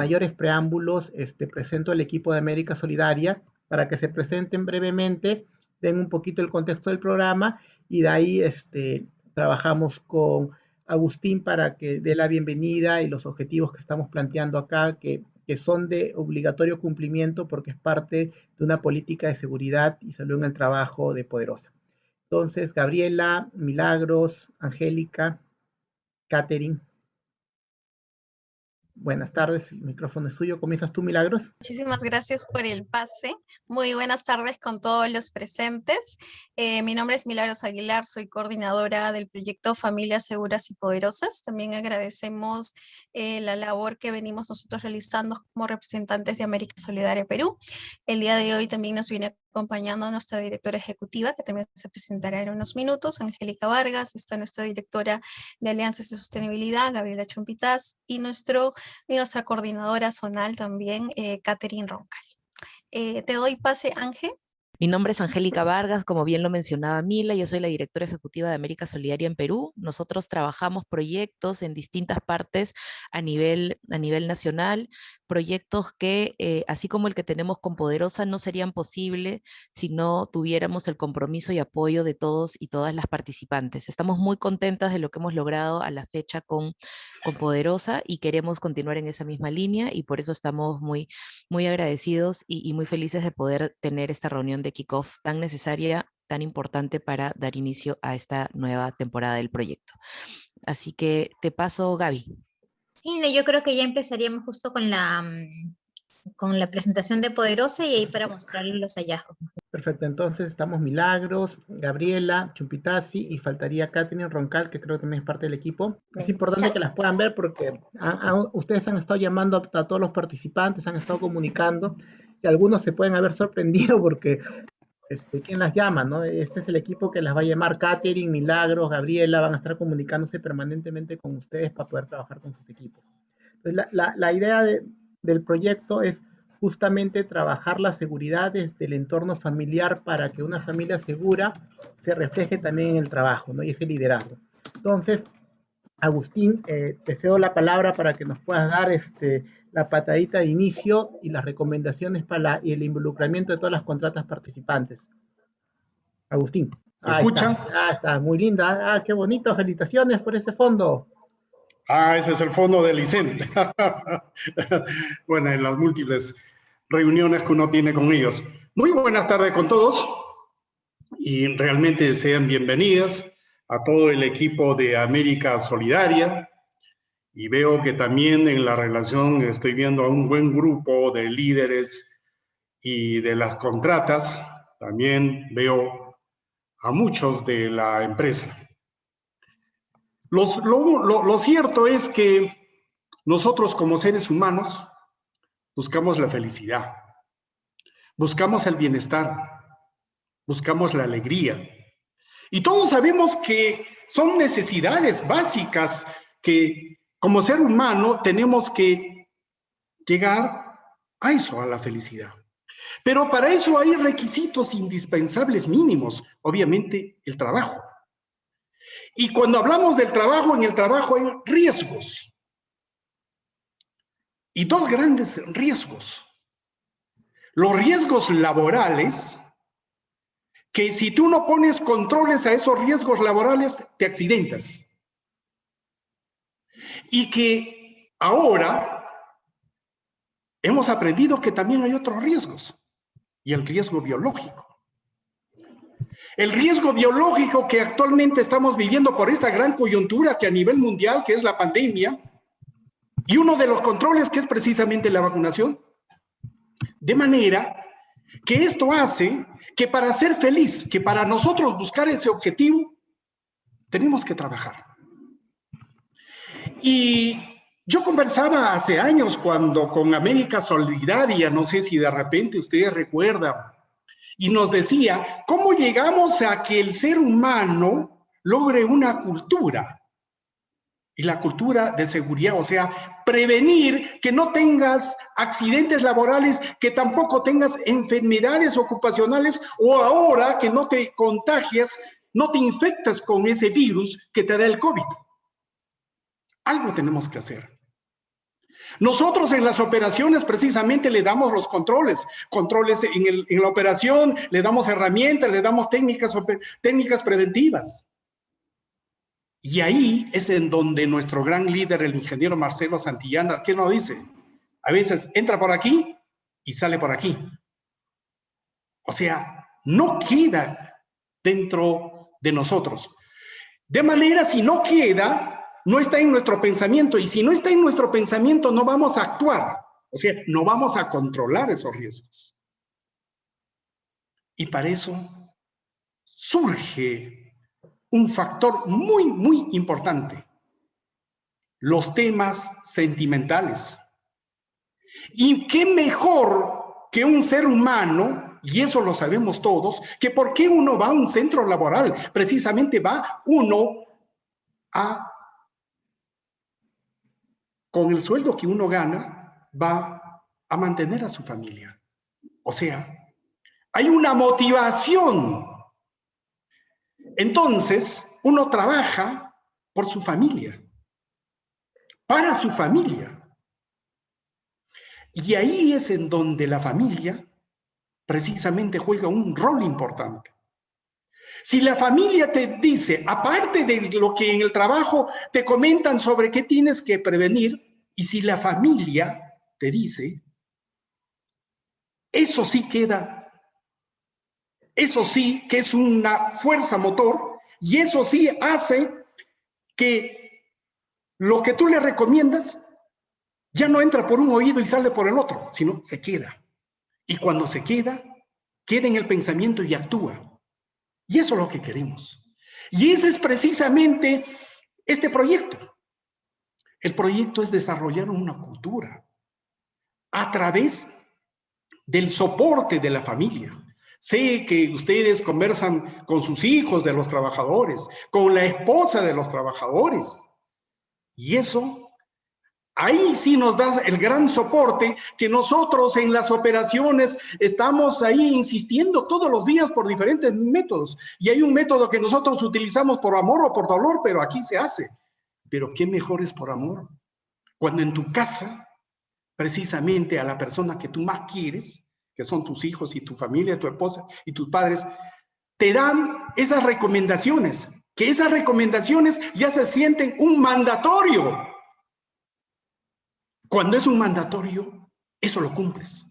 mayores preámbulos, presento al equipo de América Solidaria para que se presenten brevemente, den un poquito el contexto del programa y de ahí trabajamos con Agustín para que dé la bienvenida y los objetivos que estamos planteando acá, que son de obligatorio cumplimiento porque es parte de una política de seguridad y salud en el trabajo de Poderosa. Entonces, Gabriela, Milagros, Angélica, Catherine. Buenas tardes, el micrófono es suyo. ¿Comienzas tú, Milagros? Muchísimas gracias por el pase. Muy buenas tardes con todos los presentes. Mi nombre es Milagros Aguilar, soy coordinadora del proyecto Familias Seguras y Poderosas. También agradecemos la labor que venimos nosotros realizando como representantes de América Solidaria Perú. El día de hoy también nos viene acompañando nuestra directora ejecutiva, que también se presentará en unos minutos, Angélica Vargas. Está nuestra directora de Alianzas de Sostenibilidad, Gabriela Chompitaz, y nuestra coordinadora zonal también, Catherine Roncal. Te doy pase, Ángel. Mi nombre es Angélica Vargas, como bien lo mencionaba Mila, yo soy la directora ejecutiva de América Solidaria en Perú. Nosotros trabajamos proyectos en distintas partes a nivel nacional, proyectos que, así como el que tenemos con Poderosa, no serían posibles si no tuviéramos el compromiso y apoyo de todos y todas las participantes. Estamos muy contentas de lo que hemos logrado a la fecha con Poderosa y queremos continuar en esa misma línea y por eso estamos muy agradecidos y muy felices de poder tener esta reunión de kickoff tan necesaria, tan importante para dar inicio a esta nueva temporada del proyecto. Así que te paso, Gaby. Sí, yo creo que ya empezaríamos justo con la presentación de Poderosa y ahí para mostrarles los hallazgos. Perfecto, entonces estamos Milagros, Gabriela, Chumpitazzi y faltaría Catherine Roncal, que creo que también es parte del equipo. Es importante que las puedan ver porque ustedes han estado llamando a todos los participantes, han estado comunicando y algunos se pueden haber sorprendido porque ¿quién las llama? ¿No? Este es el equipo que las va a llamar. Catherine, Milagros, Gabriela, van a estar comunicándose permanentemente con ustedes para poder trabajar con sus equipos. Entonces, la idea del proyecto es justamente trabajar la seguridad desde el entorno familiar para que una familia segura se refleje también en el trabajo, ¿no? Y ese liderazgo. Entonces, Agustín, te cedo la palabra para que nos puedas dar la patadita de inicio y las recomendaciones y el involucramiento de todas las contratas participantes. Agustín. ¿Me escuchan? Está muy linda. Qué bonito. Felicitaciones por ese fondo. Ese es el fondo del ICEN. Bueno, en las múltiples reuniones que uno tiene con ellos. Muy buenas tardes con todos y realmente sean bienvenidas a todo el equipo de América Solidaria y veo que también en la relación estoy viendo a un buen grupo de líderes y de las contratas, también veo a muchos de la empresa. Lo cierto es que nosotros como seres humanos buscamos la felicidad, buscamos el bienestar, buscamos la alegría. Y todos sabemos que son necesidades básicas que como ser humano tenemos que llegar a eso, a la felicidad. Pero para eso hay requisitos indispensables mínimos, obviamente el trabajo. Y cuando hablamos del trabajo, en el trabajo hay riesgos. Y dos grandes riesgos. Los riesgos laborales, que si tú no pones controles a esos riesgos laborales, te accidentas. Y que ahora hemos aprendido que también hay otros riesgos. Y el riesgo biológico. El riesgo biológico que actualmente estamos viviendo por esta gran coyuntura que a nivel mundial, que es la pandemia, y uno de los controles que es precisamente la vacunación. De manera que esto hace que para ser feliz, que para nosotros buscar ese objetivo, tenemos que trabajar. Y yo conversaba hace años cuando con América Solidaria, no sé si de repente ustedes recuerdan, y nos decía, ¿cómo llegamos a que el ser humano logre una cultura? Y la cultura de seguridad, o sea, prevenir que no tengas accidentes laborales, que tampoco tengas enfermedades ocupacionales o ahora que no te contagias, no te infectas con ese virus que te da el COVID. Algo tenemos que hacer. Nosotros en las operaciones precisamente le damos los controles en la operación, le damos herramientas, le damos técnicas preventivas. Y ahí es en donde nuestro gran líder, el ingeniero Marcelo Santillana, ¿qué nos dice? A veces entra por aquí y sale por aquí. O sea, no queda dentro de nosotros. De manera, si no queda, no está en nuestro pensamiento. Y si no está en nuestro pensamiento, no vamos a actuar. O sea, no vamos a controlar esos riesgos. Y para eso surge un factor muy, muy importante. Los temas sentimentales. Y qué mejor que un ser humano, y eso lo sabemos todos, que por qué uno va a un centro laboral. Precisamente va uno con el sueldo que uno gana, va a mantener a su familia. O sea, hay una motivación. Entonces, uno trabaja por su familia, para su familia. Y ahí es en donde la familia precisamente juega un rol importante. Si la familia te dice, aparte de lo que en el trabajo te comentan sobre qué tienes que prevenir, y si la familia te dice, eso sí queda, eso sí que es una fuerza motor, y eso sí hace que lo que tú le recomiendas ya no entra por un oído y sale por el otro, sino se queda. Y cuando se queda, queda en el pensamiento y actúa. Y eso es lo que queremos. Y ese es precisamente este proyecto. El proyecto es desarrollar una cultura a través del soporte de la familia. Sé que ustedes conversan con sus hijos de los trabajadores, con la esposa de los trabajadores. Y eso, ahí sí nos da el gran soporte que nosotros en las operaciones estamos ahí insistiendo todos los días por diferentes métodos. Y hay un método que nosotros utilizamos por amor o por dolor, pero aquí se hace. Pero qué mejor es por amor. Cuando en tu casa, precisamente a la persona que tú más quieres, que son tus hijos y tu familia, tu esposa y tus padres, te dan esas recomendaciones, que esas recomendaciones ya se sienten un mandatorio. Cuando es un mandatorio, eso lo cumples.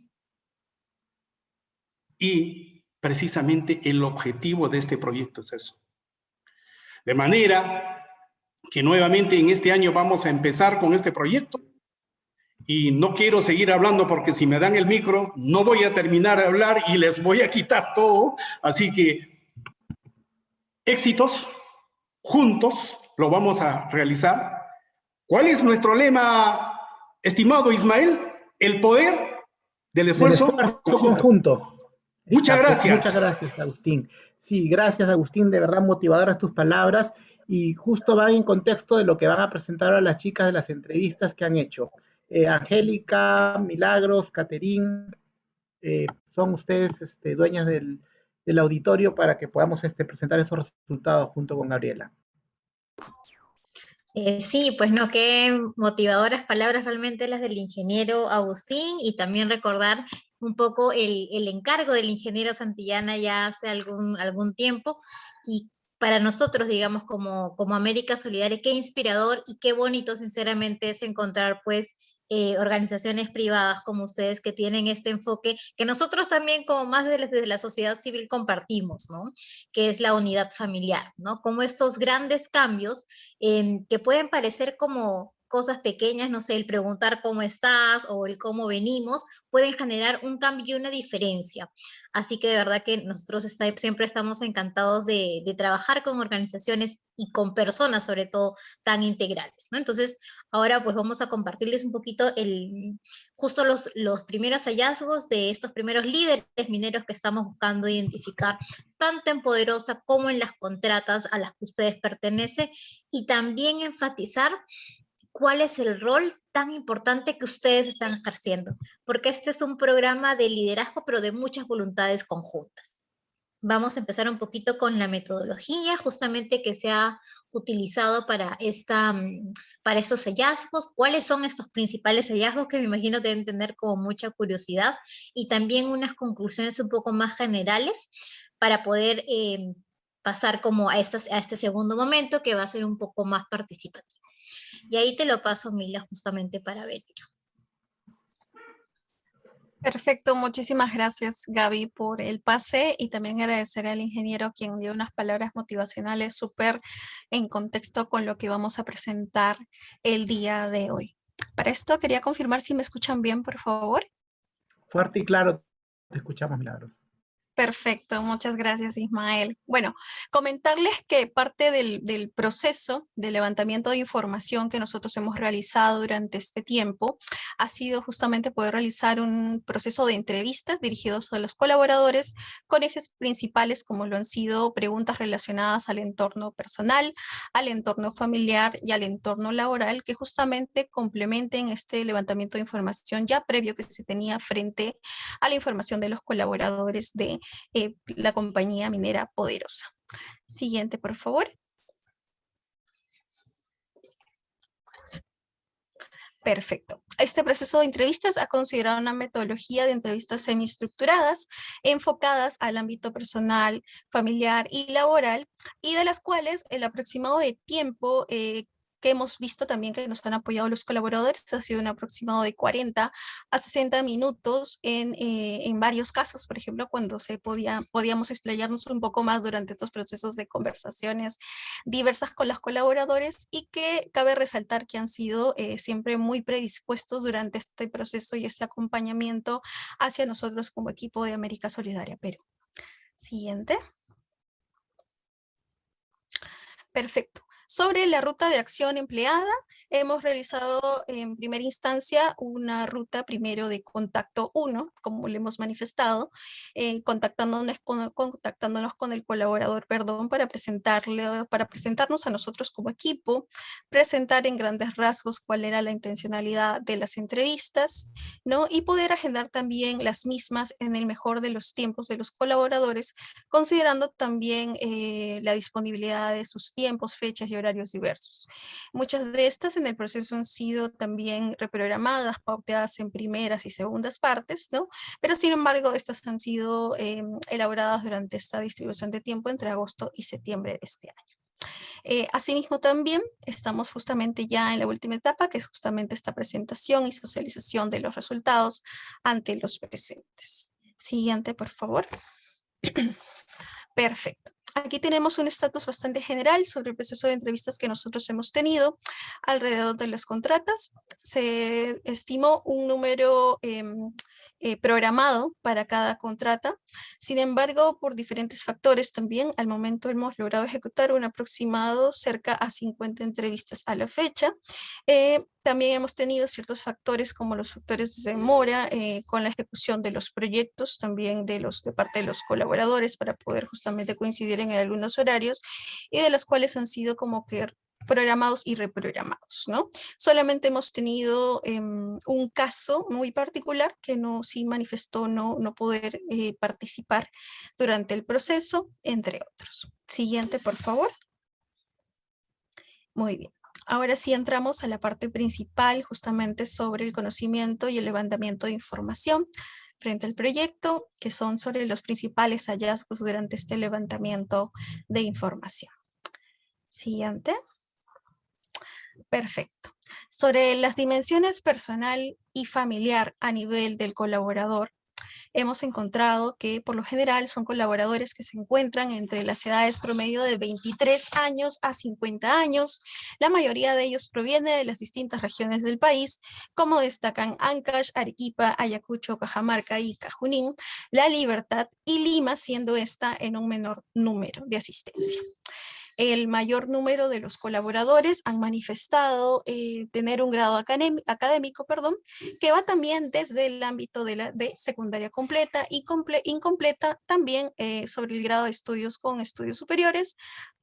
Y precisamente el objetivo de este proyecto es eso. De manera que nuevamente en este año vamos a empezar con este proyecto. Y no quiero seguir hablando porque si me dan el micro, no voy a terminar de hablar y les voy a quitar todo. Así que éxitos, juntos lo vamos a realizar. ¿Cuál es nuestro lema, estimado Ismael? El poder del esfuerzo conjunto. Muchas gracias. Muchas gracias, Agustín. Sí, gracias, Agustín. De verdad motivadoras tus palabras y justo van en contexto de lo que van a presentar a las chicas de las entrevistas que han hecho. Angélica, Milagros, Caterín, son ustedes dueñas del auditorio para que podamos presentar esos resultados junto con Gabriela. Sí, pues no, qué motivadoras palabras realmente las del ingeniero Agustín, y también recordar un poco el encargo del ingeniero Santillana ya hace algún tiempo, y para nosotros, digamos, como América Solidaria, qué inspirador y qué bonito sinceramente es encontrar pues organizaciones privadas como ustedes que tienen este enfoque que nosotros también como más desde la sociedad civil compartimos, ¿no? Que es la unidad familiar, ¿no? Como estos grandes cambios que pueden parecer como cosas pequeñas, no sé, el preguntar cómo estás o el cómo venimos, pueden generar un cambio y una diferencia. Así que de verdad que nosotros siempre estamos encantados de trabajar con organizaciones y con personas, sobre todo, tan integrales, ¿no? Entonces, ahora pues vamos a compartirles un poquito justo los primeros hallazgos de estos primeros líderes mineros que estamos buscando identificar, tanto en Poderosa como en las contratas a las que ustedes pertenecen, y también enfatizar cuál es el rol tan importante que ustedes están ejerciendo, porque este es un programa de liderazgo, pero de muchas voluntades conjuntas. vamos a empezar un poquito con la metodología justamente que se ha utilizado para estos hallazgos. ¿Cuáles son estos principales hallazgos que me imagino deben tener como mucha curiosidad? Y también unas conclusiones un poco más generales para poder pasar como a este segundo momento que va a ser un poco más participativo. Y ahí te lo paso, Mila, justamente para ver. Perfecto, muchísimas gracias Gaby por el pase y también agradecer al ingeniero quien dio unas palabras motivacionales súper en contexto con lo que vamos a presentar el día de hoy. Para esto quería confirmar si me escuchan bien, por favor. Fuerte y claro, te escuchamos, Milagros. Perfecto, muchas gracias Ismael. Bueno, comentarles que parte del proceso de levantamiento de información que nosotros hemos realizado durante este tiempo ha sido justamente poder realizar un proceso de entrevistas dirigidos a los colaboradores con ejes principales como lo han sido preguntas relacionadas al entorno personal, al entorno familiar y al entorno laboral que justamente complementen este levantamiento de información ya previo que se tenía frente a la información de los colaboradores de la compañía minera Poderosa. Siguiente, por favor. Perfecto. Este proceso de entrevistas ha considerado una metodología de entrevistas semiestructuradas enfocadas al ámbito personal, familiar y laboral, y de las cuales el aproximado de tiempo que hemos visto también que nos han apoyado los colaboradores ha sido un aproximado de 40 a 60 minutos en varios casos, por ejemplo, cuando podíamos explayarnos un poco más durante estos procesos de conversaciones diversas con los colaboradores y que cabe resaltar que han sido siempre muy predispuestos durante este proceso y este acompañamiento hacia nosotros como equipo de América Solidaria Perú. Siguiente. Perfecto. Sobre la ruta de acción empleada, hemos realizado en primera instancia una ruta primero de contacto 1, como le hemos manifestado, contactándonos con el colaborador, para presentarnos a nosotros como equipo, presentar en grandes rasgos cuál era la intencionalidad de las entrevistas, ¿no? Y poder agendar también las mismas en el mejor de los tiempos de los colaboradores, considerando también la disponibilidad de sus tiempos, fechas y horarios diversos. Muchas de estas en el proceso han sido también reprogramadas, pauteadas en primeras y segundas partes, ¿no? Pero sin embargo, estas han sido elaboradas durante esta distribución de tiempo entre agosto y septiembre de este año. Asimismo también estamos justamente ya en la última etapa, que es justamente esta presentación y socialización de los resultados ante los presentes. Siguiente, por favor. Perfecto. Aquí tenemos un estatus bastante general sobre el proceso de entrevistas que nosotros hemos tenido alrededor de las contratas. Se estimó un número programado para cada contrata. Sin embargo, por diferentes factores también, al momento hemos logrado ejecutar un aproximado cerca a 50 entrevistas a la fecha. También hemos tenido ciertos factores como los factores de demora con la ejecución de los proyectos, también de parte de los colaboradores para poder justamente coincidir en algunos horarios y de las cuales han sido como que programados y reprogramados, ¿no? Solamente hemos tenido un caso muy particular que sí manifestó no poder participar durante el proceso, entre otros. Siguiente, por favor. Muy bien. Ahora sí entramos a la parte principal, justamente sobre el conocimiento y el levantamiento de información frente al proyecto, que son sobre los principales hallazgos durante este levantamiento de información. Siguiente. Perfecto. Sobre las dimensiones personal y familiar a nivel del colaborador, hemos encontrado que por lo general son colaboradores que se encuentran entre las edades promedio de 23 años a 50 años. La mayoría de ellos proviene de las distintas regiones del país, como destacan Ancash, Arequipa, Ayacucho, Cajamarca y Cajunín, La Libertad y Lima, siendo esta en un menor número de asistencia. El mayor número de los colaboradores han manifestado tener un grado académico, que va también desde el ámbito de secundaria completa y incompleta, también sobre el grado de estudios con estudios superiores,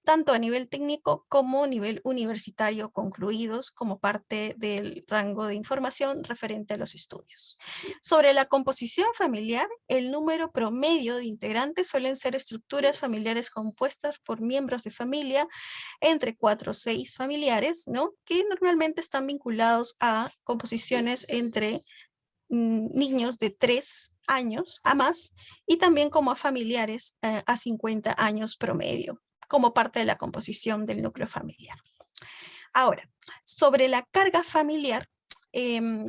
tanto a nivel técnico como a nivel universitario concluidos como parte del rango de información referente a los estudios. Sobre la composición familiar, el número promedio de integrantes suelen ser estructuras familiares compuestas por miembros de familia entre 4 o 6 familiares, ¿no? Que normalmente están vinculados a composiciones entre niños de 3 años a más y también como a familiares a 50 años promedio, como parte de la composición del núcleo familiar. Ahora, sobre la carga familiar,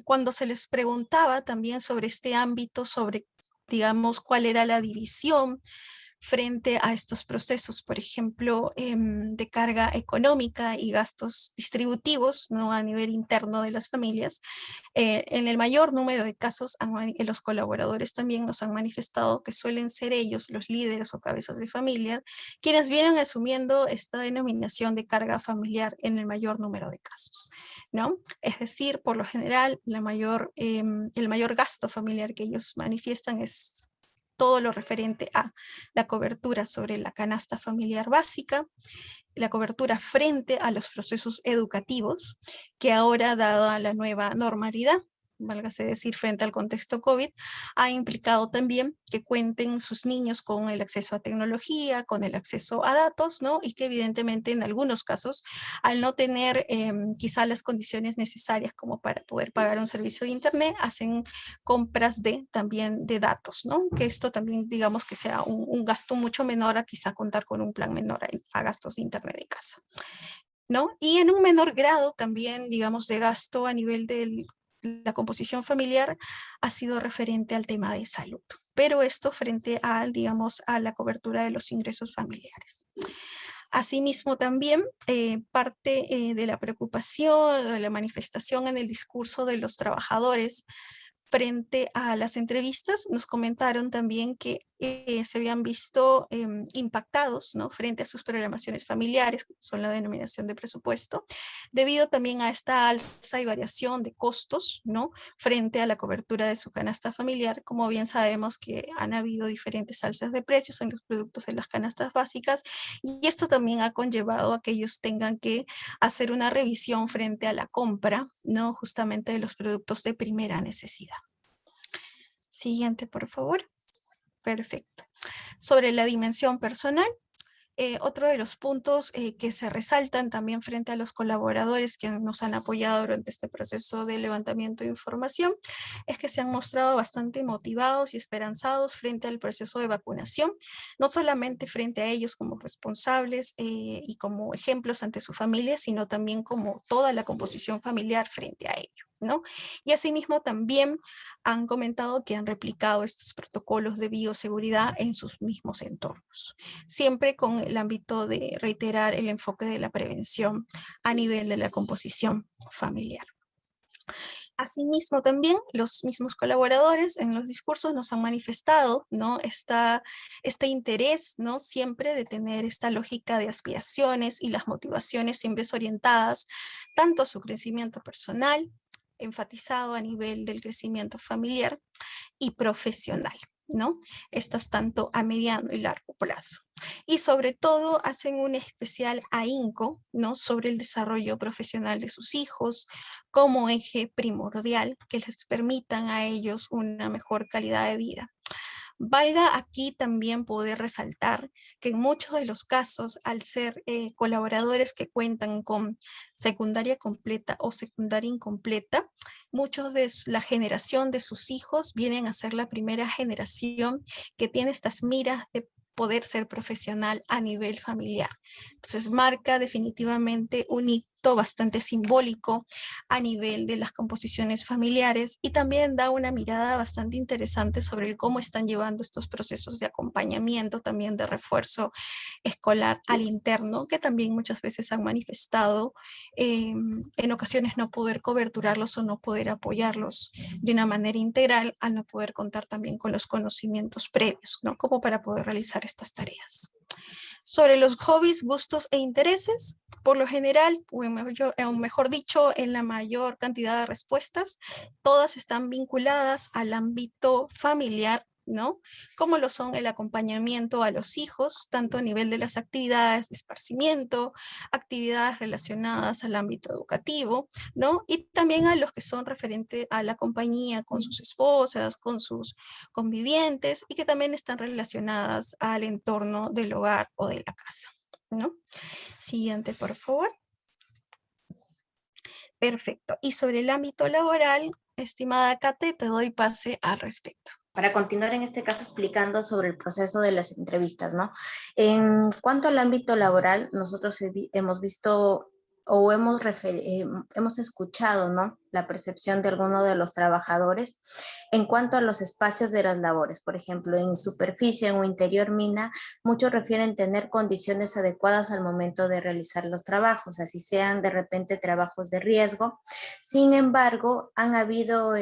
cuando se les preguntaba también sobre este ámbito, sobre, digamos, cuál era la división frente a estos procesos, por ejemplo, de carga económica y gastos distributivos, ¿no? A nivel interno de las familias. En el mayor número de casos, los colaboradores también nos han manifestado que suelen ser ellos, los líderes o cabezas de familia, quienes vienen asumiendo esta denominación de carga familiar en el mayor número de casos, ¿no? Es decir, por lo general, el mayor gasto familiar que ellos manifiestan es todo lo referente a la cobertura sobre la canasta familiar básica, la cobertura frente a los procesos educativos, que ahora, dada la nueva normalidad, válgase decir, frente al contexto COVID, ha implicado también que cuenten sus niños con el acceso a tecnología, con el acceso a datos, ¿no? Y que evidentemente en algunos casos, al no tener quizá las condiciones necesarias como para poder pagar un servicio de internet, hacen compras también de datos, ¿no? Que esto también, digamos, que sea un gasto mucho menor a quizá contar con un plan menor a gastos de internet de casa, ¿no? Y en un menor grado también, digamos, de gasto a nivel de la composición familiar ha sido referente al tema de salud, pero esto frente a, digamos, a la cobertura de los ingresos familiares. Asimismo también parte de la preocupación, de la manifestación en el discurso de los trabajadores frente a las entrevistas, nos comentaron también que se habían visto impactados, ¿no? Frente a sus programaciones familiares, son la denominación de presupuesto, debido también a esta alza y variación de costos, ¿no? Frente a la cobertura de su canasta familiar. Como bien sabemos que han habido diferentes alzas de precios en los productos de las canastas básicas, y esto también ha conllevado a que ellos tengan que hacer una revisión frente a la compra, ¿no? Justamente de los productos de primera necesidad. Siguiente, por favor. Perfecto. Sobre la dimensión personal, otro de los puntos que se resaltan también frente a los colaboradores que nos han apoyado durante este proceso de levantamiento de información es que se han mostrado bastante motivados y esperanzados frente al proceso de vacunación, no solamente frente a ellos como responsables y como ejemplos ante su familia, sino también como toda la composición familiar frente a ello, ¿no? Y asimismo también han comentado que han replicado estos protocolos de bioseguridad en sus mismos entornos, siempre con el ámbito de reiterar el enfoque de la prevención a nivel de la composición familiar. Asimismo también los mismos colaboradores en los discursos nos han manifestado, ¿no? este interés, ¿no? Siempre de tener esta lógica de aspiraciones y las motivaciones siempre orientadas tanto a su crecimiento personal, enfatizado a nivel del crecimiento familiar y profesional, ¿no? Estas tanto a mediano y largo plazo. Y sobre todo hacen un especial ahínco, ¿no? Sobre el desarrollo profesional de sus hijos como eje primordial que les permitan a ellos una mejor calidad de vida. Valga aquí también poder resaltar que en muchos de los casos, al ser colaboradores que cuentan con secundaria completa o secundaria incompleta, muchos de la generación de sus hijos vienen a ser la primera generación que tiene estas miras de poder ser profesional a nivel familiar. Entonces marca definitivamente un hito bastante simbólico a nivel de las composiciones familiares y también da una mirada bastante interesante sobre el cómo están llevando estos procesos de acompañamiento, también de refuerzo escolar al interno, que también muchas veces han manifestado en ocasiones no poder coberturarlos o no poder apoyarlos de una manera integral al no poder contar también con los conocimientos previos, ¿no? Como para poder realizar estas tareas. Sobre los hobbies, gustos e intereses, por lo general, o mejor dicho, en la mayor cantidad de respuestas, todas están vinculadas al ámbito familiar ¿no? Como lo son el acompañamiento a los hijos, tanto a nivel de las actividades de esparcimiento, actividades relacionadas al ámbito educativo, ¿no? Y también a los que son referentes a la compañía con sus esposas, con sus convivientes, y que también están relacionadas al entorno del hogar o de la casa, ¿no? Siguiente, por favor. Perfecto. Y sobre el ámbito laboral, estimada Kate, te doy pase al respecto. Para continuar en este caso explicando sobre el proceso de las entrevistas, ¿no? En cuanto al ámbito laboral, nosotros hemos visto o hemos escuchado, ¿no?, la percepción de algunos de los trabajadores en cuanto a los espacios de las labores. Por ejemplo, en superficie o interior mina, muchos refieren tener condiciones adecuadas al momento de realizar los trabajos, así sean de repente trabajos de riesgo. Sin embargo, han habido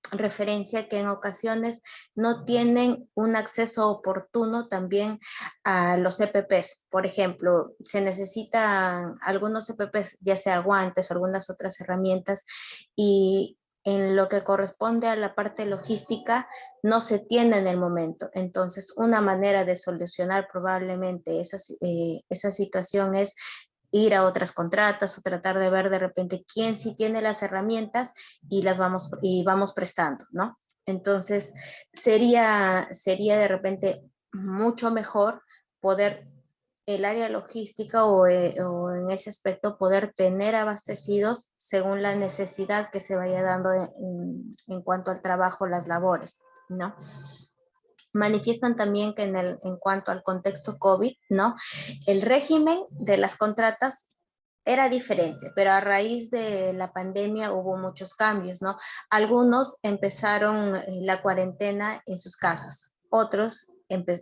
referencia que en ocasiones no tienen un acceso oportuno también a los EPPs. Por ejemplo, se necesitan algunos EPPs, ya sea guantes o algunas otras herramientas, y en lo que corresponde a la parte logística no se tiene en el momento. Entonces, una manera de solucionar probablemente esa situación es ir a otras contratas o tratar de ver de repente quién sí tiene las herramientas y vamos prestando, ¿no? Entonces, sería de repente mucho mejor poder el área logística o en ese aspecto poder tener abastecidos según la necesidad que se vaya dando en cuanto al trabajo, las labores, ¿no? Manifiestan también que en cuanto al contexto COVID, ¿no?, el régimen de las contratas era diferente, pero a raíz de la pandemia hubo muchos cambios, ¿no? Algunos empezaron la cuarentena en sus casas, otros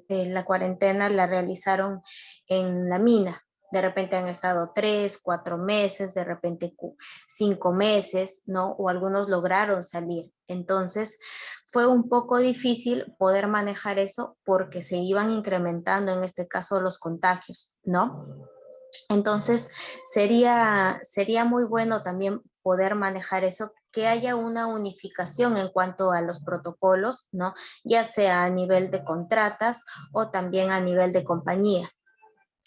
la cuarentena la realizaron en la mina. De repente han estado 3, 4 meses, de repente 5 meses, ¿no? O algunos lograron salir. Entonces, fue un poco difícil poder manejar eso porque se iban incrementando, en este caso, los contagios, ¿no? Entonces, sería muy bueno también poder manejar eso, que haya una unificación en cuanto a los protocolos, ¿no? Ya sea a nivel de contratas o también a nivel de compañía.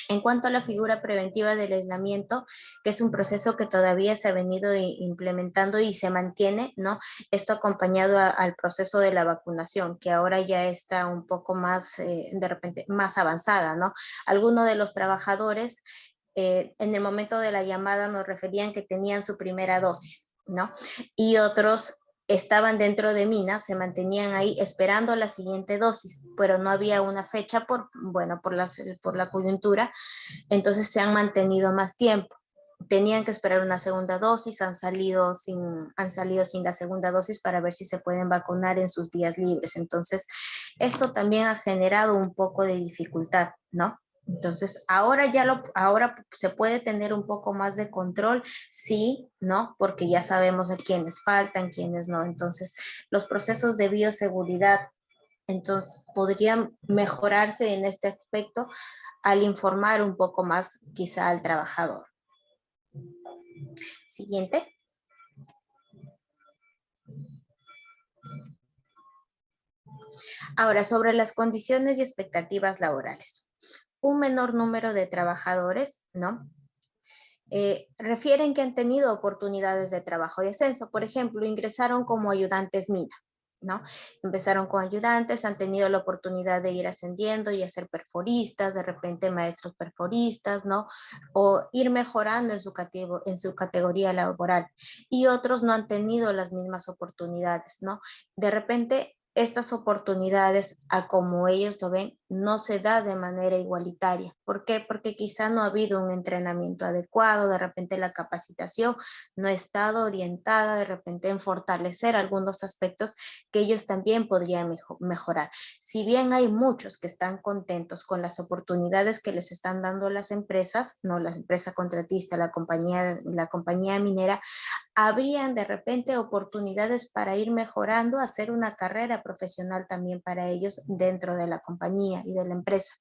En cuanto a la figura preventiva del aislamiento, que es un proceso que todavía se ha venido implementando y se mantiene, ¿no? Esto acompañado al proceso de la vacunación, que ahora ya está un poco más, de repente, más avanzada, ¿no? Algunos de los trabajadores en el momento de la llamada nos referían que tenían su primera dosis, ¿no? Y otros estaban dentro de mina, se mantenían ahí esperando la siguiente dosis, pero no había una fecha por la coyuntura, entonces se han mantenido más tiempo. Tenían que esperar una segunda dosis, han salido sin la segunda dosis para ver si se pueden vacunar en sus días libres. Entonces, esto también ha generado un poco de dificultad, ¿no? Entonces, ahora se puede tener un poco más de control, sí, ¿no? Porque ya sabemos a quiénes faltan, quiénes no. Entonces, los procesos de bioseguridad, entonces, podrían mejorarse en este aspecto al informar un poco más quizá al trabajador. Siguiente. Ahora, sobre las condiciones y expectativas laborales. Un menor número de trabajadores, ¿no? Refieren que han tenido oportunidades de trabajo de ascenso. Por ejemplo, ingresaron como ayudantes mina, ¿no? Empezaron con ayudantes, han tenido la oportunidad de ir ascendiendo y ser perforistas, de repente maestros perforistas, ¿no? O ir mejorando en su categoría laboral. Y otros no han tenido las mismas oportunidades, ¿no? De repente, estas oportunidades, a como ellos lo ven, no se da de manera igualitaria. ¿Por qué? Porque quizá no ha habido un entrenamiento adecuado, de repente la capacitación no ha estado orientada de repente en fortalecer algunos aspectos que ellos también podrían mejorar. Si bien hay muchos que están contentos con las oportunidades que les están dando las empresas, no la empresa contratista, la compañía minera, habrían de repente oportunidades para ir mejorando, hacer una carrera profesional también para ellos dentro de la compañía y de la empresa.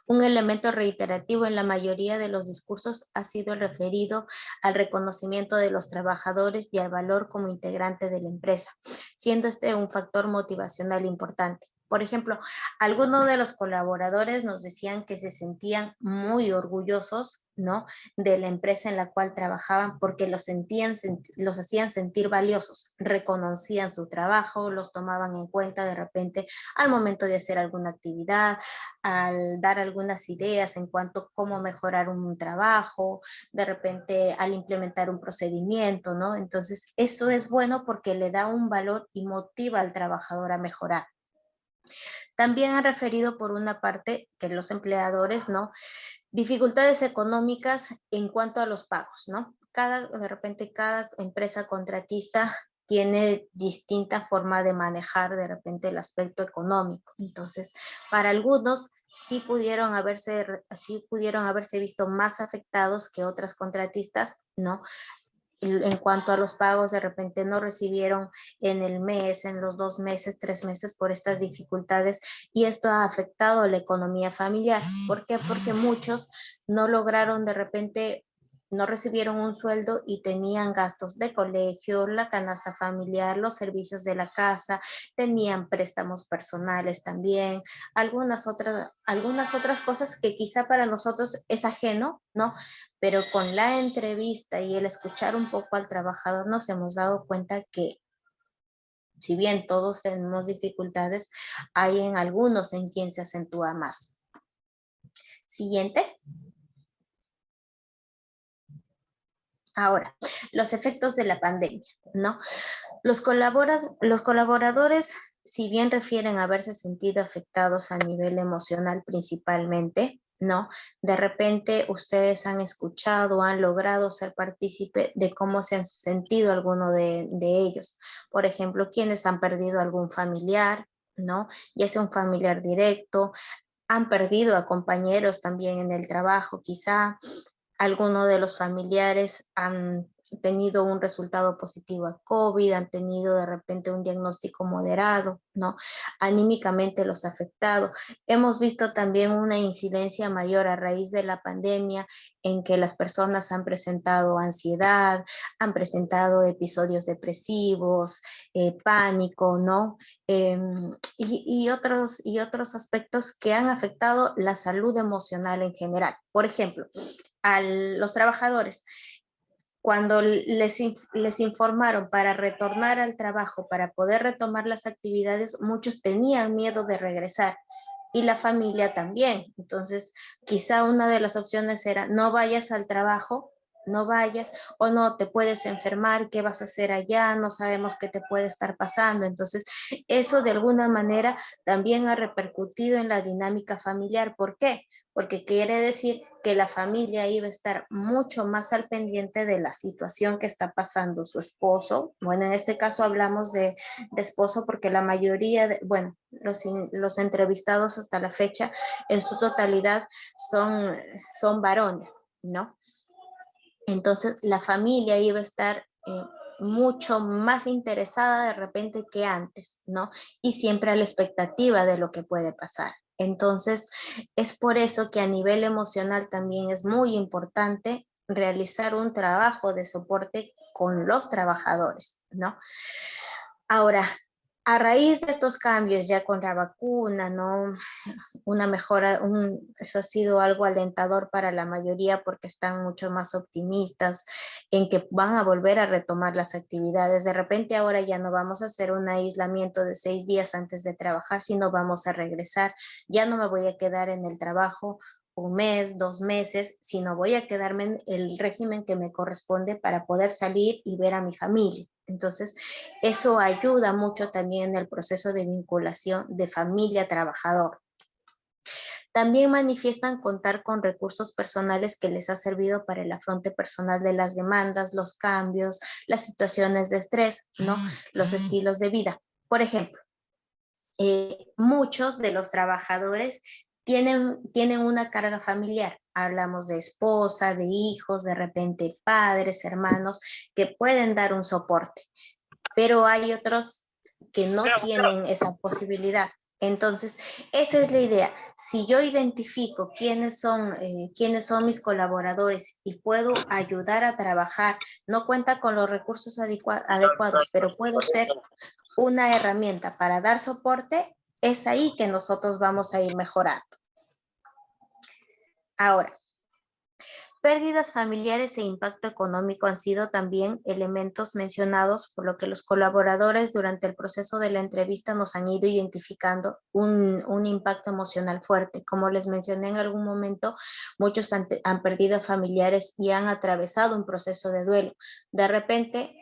Un elemento reiterativo en la mayoría de los discursos ha sido el referido al reconocimiento de los trabajadores y al valor como integrante de la empresa, siendo este un factor motivacional importante. Por ejemplo, algunos de los colaboradores nos decían que se sentían muy orgullosos, ¿no?, de la empresa en la cual trabajaban porque los hacían sentir valiosos, reconocían su trabajo, los tomaban en cuenta de repente al momento de hacer alguna actividad, al dar algunas ideas en cuanto a cómo mejorar un trabajo, de repente al implementar un procedimiento, ¿no? Entonces, eso es bueno porque le da un valor y motiva al trabajador a mejorar. También han referido por una parte que los empleadores, ¿no?, dificultades económicas en cuanto a los pagos, ¿no? De repente cada empresa contratista tiene distinta forma de manejar de repente el aspecto económico. Entonces, para algunos sí pudieron haberse visto más afectados que otras contratistas, ¿no? En cuanto a los pagos, de repente no recibieron en el mes, en los 2 meses, 3 meses por estas dificultades, y esto ha afectado la economía familiar. ¿Por qué? Porque muchos no lograron de repente, no recibieron un sueldo y tenían gastos de colegio, la canasta familiar, los servicios de la casa, tenían préstamos personales también, algunas otras cosas que quizá para nosotros es ajeno, ¿no? Pero con la entrevista y el escuchar un poco al trabajador nos hemos dado cuenta que si bien todos tenemos dificultades, hay en algunos en quien se acentúa más. Siguiente. Ahora, los efectos de la pandemia, ¿no? Los colaboradores, si bien refieren a haberse sentido afectados a nivel emocional principalmente, ¿no? De repente ustedes han escuchado, han logrado ser partícipe de cómo se han sentido algunos de ellos. Por ejemplo, quienes han perdido algún familiar, ¿no? Ya sea un familiar directo, han perdido a compañeros también en el trabajo, quizá algunos de los familiares han tenido un resultado positivo a COVID, han tenido de repente un diagnóstico moderado, ¿no? Anímicamente los ha afectado. Hemos visto también una incidencia mayor a raíz de la pandemia en que las personas han presentado ansiedad, han presentado episodios depresivos, pánico, ¿no? Y otros aspectos que han afectado la salud emocional en general. Por ejemplo, a los trabajadores, cuando les informaron para retornar al trabajo, para poder retomar las actividades, muchos tenían miedo de regresar y la familia también. Entonces, quizá una de las opciones era no vayas al trabajo, no vayas, o no, te puedes enfermar, ¿qué vas a hacer allá? No sabemos qué te puede estar pasando. Entonces, eso de alguna manera también ha repercutido en la dinámica familiar. ¿Por qué? Porque quiere decir que la familia iba a estar mucho más al pendiente de la situación que está pasando su esposo. Bueno, en este caso hablamos de esposo porque la mayoría, los entrevistados hasta la fecha, en su totalidad son varones, ¿no? Entonces, la familia iba a estar mucho más interesada de repente que antes, ¿no? Y siempre a la expectativa de lo que puede pasar. Entonces, es por eso que a nivel emocional también es muy importante realizar un trabajo de soporte con los trabajadores, ¿no? Ahora, a raíz de estos cambios ya con la vacuna, ¿no? Una mejora, eso ha sido algo alentador para la mayoría porque están mucho más optimistas en que van a volver a retomar las actividades. De repente ahora ya no vamos a hacer un aislamiento de 6 días antes de trabajar, sino vamos a regresar. Ya no me voy a quedar en el trabajo 1 mes, 2 meses, sino voy a quedarme en el régimen que me corresponde para poder salir y ver a mi familia. Entonces, eso ayuda mucho también en el proceso de vinculación de familia-trabajador. También manifiestan contar con recursos personales que les ha servido para el afronte personal de las demandas, los cambios, las situaciones de estrés, ¿no? Los estilos de vida. Por ejemplo, muchos de los trabajadores tienen una carga familiar. Hablamos de esposa, de hijos, de repente padres, hermanos, que pueden dar un soporte. Pero hay otros que no tienen esa posibilidad. Entonces, esa es la idea. Si yo identifico quiénes son mis colaboradores y puedo ayudar a trabajar, no cuenta con los recursos adecuados, pero puedo ser una herramienta para dar soporte, es ahí que nosotros vamos a ir mejorando. Ahora, pérdidas familiares e impacto económico han sido también elementos mencionados, por lo que los colaboradores durante el proceso de la entrevista nos han ido identificando un impacto emocional fuerte. Como les mencioné en algún momento, muchos han perdido familiares y han atravesado un proceso de duelo. De repente,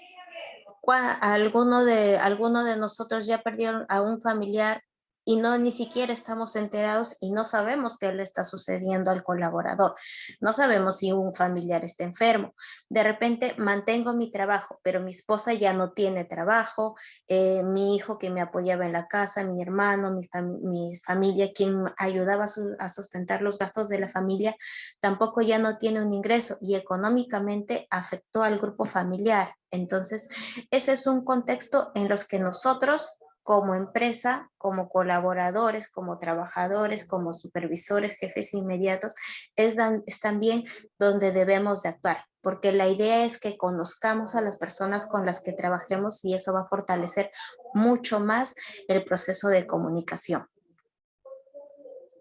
alguno de nosotros ya perdió a un familiar y ni siquiera estamos enterados y no sabemos qué le está sucediendo al colaborador. No sabemos si un familiar está enfermo. De repente mantengo mi trabajo, pero mi esposa ya no tiene trabajo, mi hijo que me apoyaba en la casa, mi hermano, mi familia, quien ayudaba a sustentar los gastos de la familia, tampoco ya no tiene un ingreso y económicamente afectó al grupo familiar. Entonces, ese es un contexto en los que nosotros, como empresa, como colaboradores, como trabajadores, como supervisores, jefes inmediatos, es también donde debemos de actuar, porque la idea es que conozcamos a las personas con las que trabajemos y eso va a fortalecer mucho más el proceso de comunicación.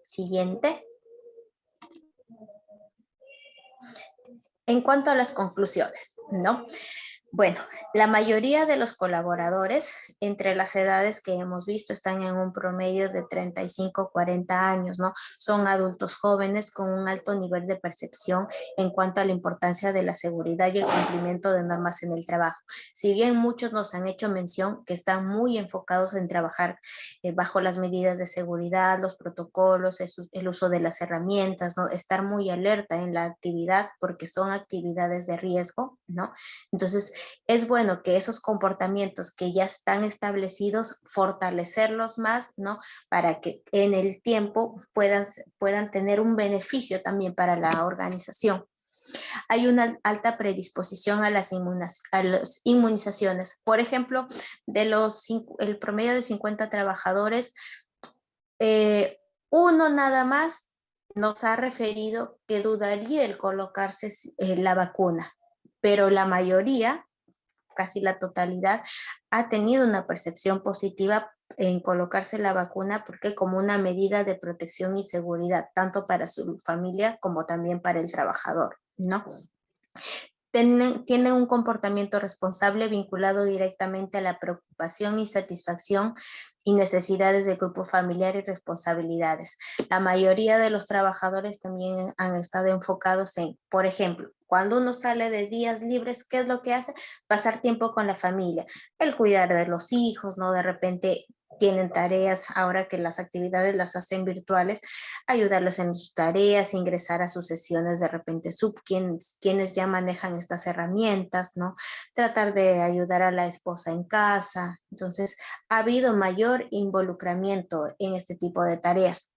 Siguiente. En cuanto a las conclusiones, ¿no? Bueno, la mayoría de los colaboradores, entre las edades que hemos visto, están en un promedio de 35, 40 años, ¿no? Son adultos jóvenes con un alto nivel de percepción en cuanto a la importancia de la seguridad y el cumplimiento de normas en el trabajo. Si bien muchos nos han hecho mención que están muy enfocados en trabajar bajo las medidas de seguridad, los protocolos, el uso de las herramientas, ¿no? Estar muy alerta en la actividad porque son actividades de riesgo, ¿no? Entonces, es bueno que esos comportamientos que ya están establecidos, fortalecerlos más, ¿no? Para que en el tiempo puedan tener un beneficio también para la organización. Hay una alta predisposición a las inmunizaciones. Por ejemplo, el promedio de 50 trabajadores, uno nada más nos ha referido que dudaría el colocarse la vacuna, pero la mayoría, casi la totalidad, ha tenido una percepción positiva en colocarse la vacuna porque como una medida de protección y seguridad, tanto para su familia como también para el trabajador, ¿no? Tienen un comportamiento responsable vinculado directamente a la preocupación y satisfacción y necesidades del grupo familiar y responsabilidades. La mayoría de los trabajadores también han estado enfocados en, por ejemplo, cuando uno sale de días libres, ¿qué es lo que hace? Pasar tiempo con la familia, el cuidar de los hijos, ¿no? De repente tienen tareas, ahora que las actividades las hacen virtuales, ayudarlos en sus tareas, ingresar a sus sesiones de repente quienes ya manejan estas herramientas, ¿no? Tratar de ayudar a la esposa en casa. Entonces, ha habido mayor involucramiento en este tipo de tareas.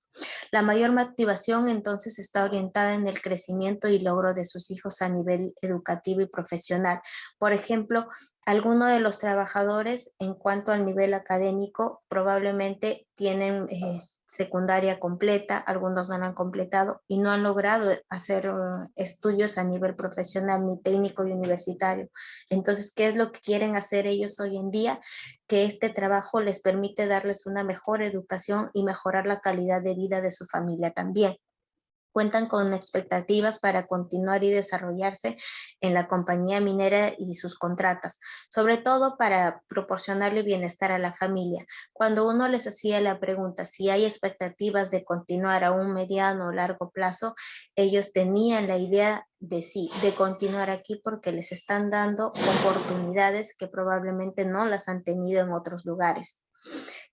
La mayor motivación entonces está orientada en el crecimiento y logro de sus hijos a nivel educativo y profesional. Por ejemplo, algunos de los trabajadores en cuanto al nivel académico probablemente tienen secundaria completa, algunos no la han completado y no han logrado hacer estudios a nivel profesional ni técnico y universitario. Entonces, ¿qué es lo que quieren hacer ellos hoy en día? Que este trabajo les permite darles una mejor educación y mejorar la calidad de vida de su familia también. Cuentan con expectativas para continuar y desarrollarse en la compañía minera y sus contratas, sobre todo para proporcionarle bienestar a la familia. Cuando uno les hacía la pregunta si hay expectativas de continuar a un mediano o largo plazo, ellos tenían la idea de sí, de continuar aquí porque les están dando oportunidades que probablemente no las han tenido en otros lugares.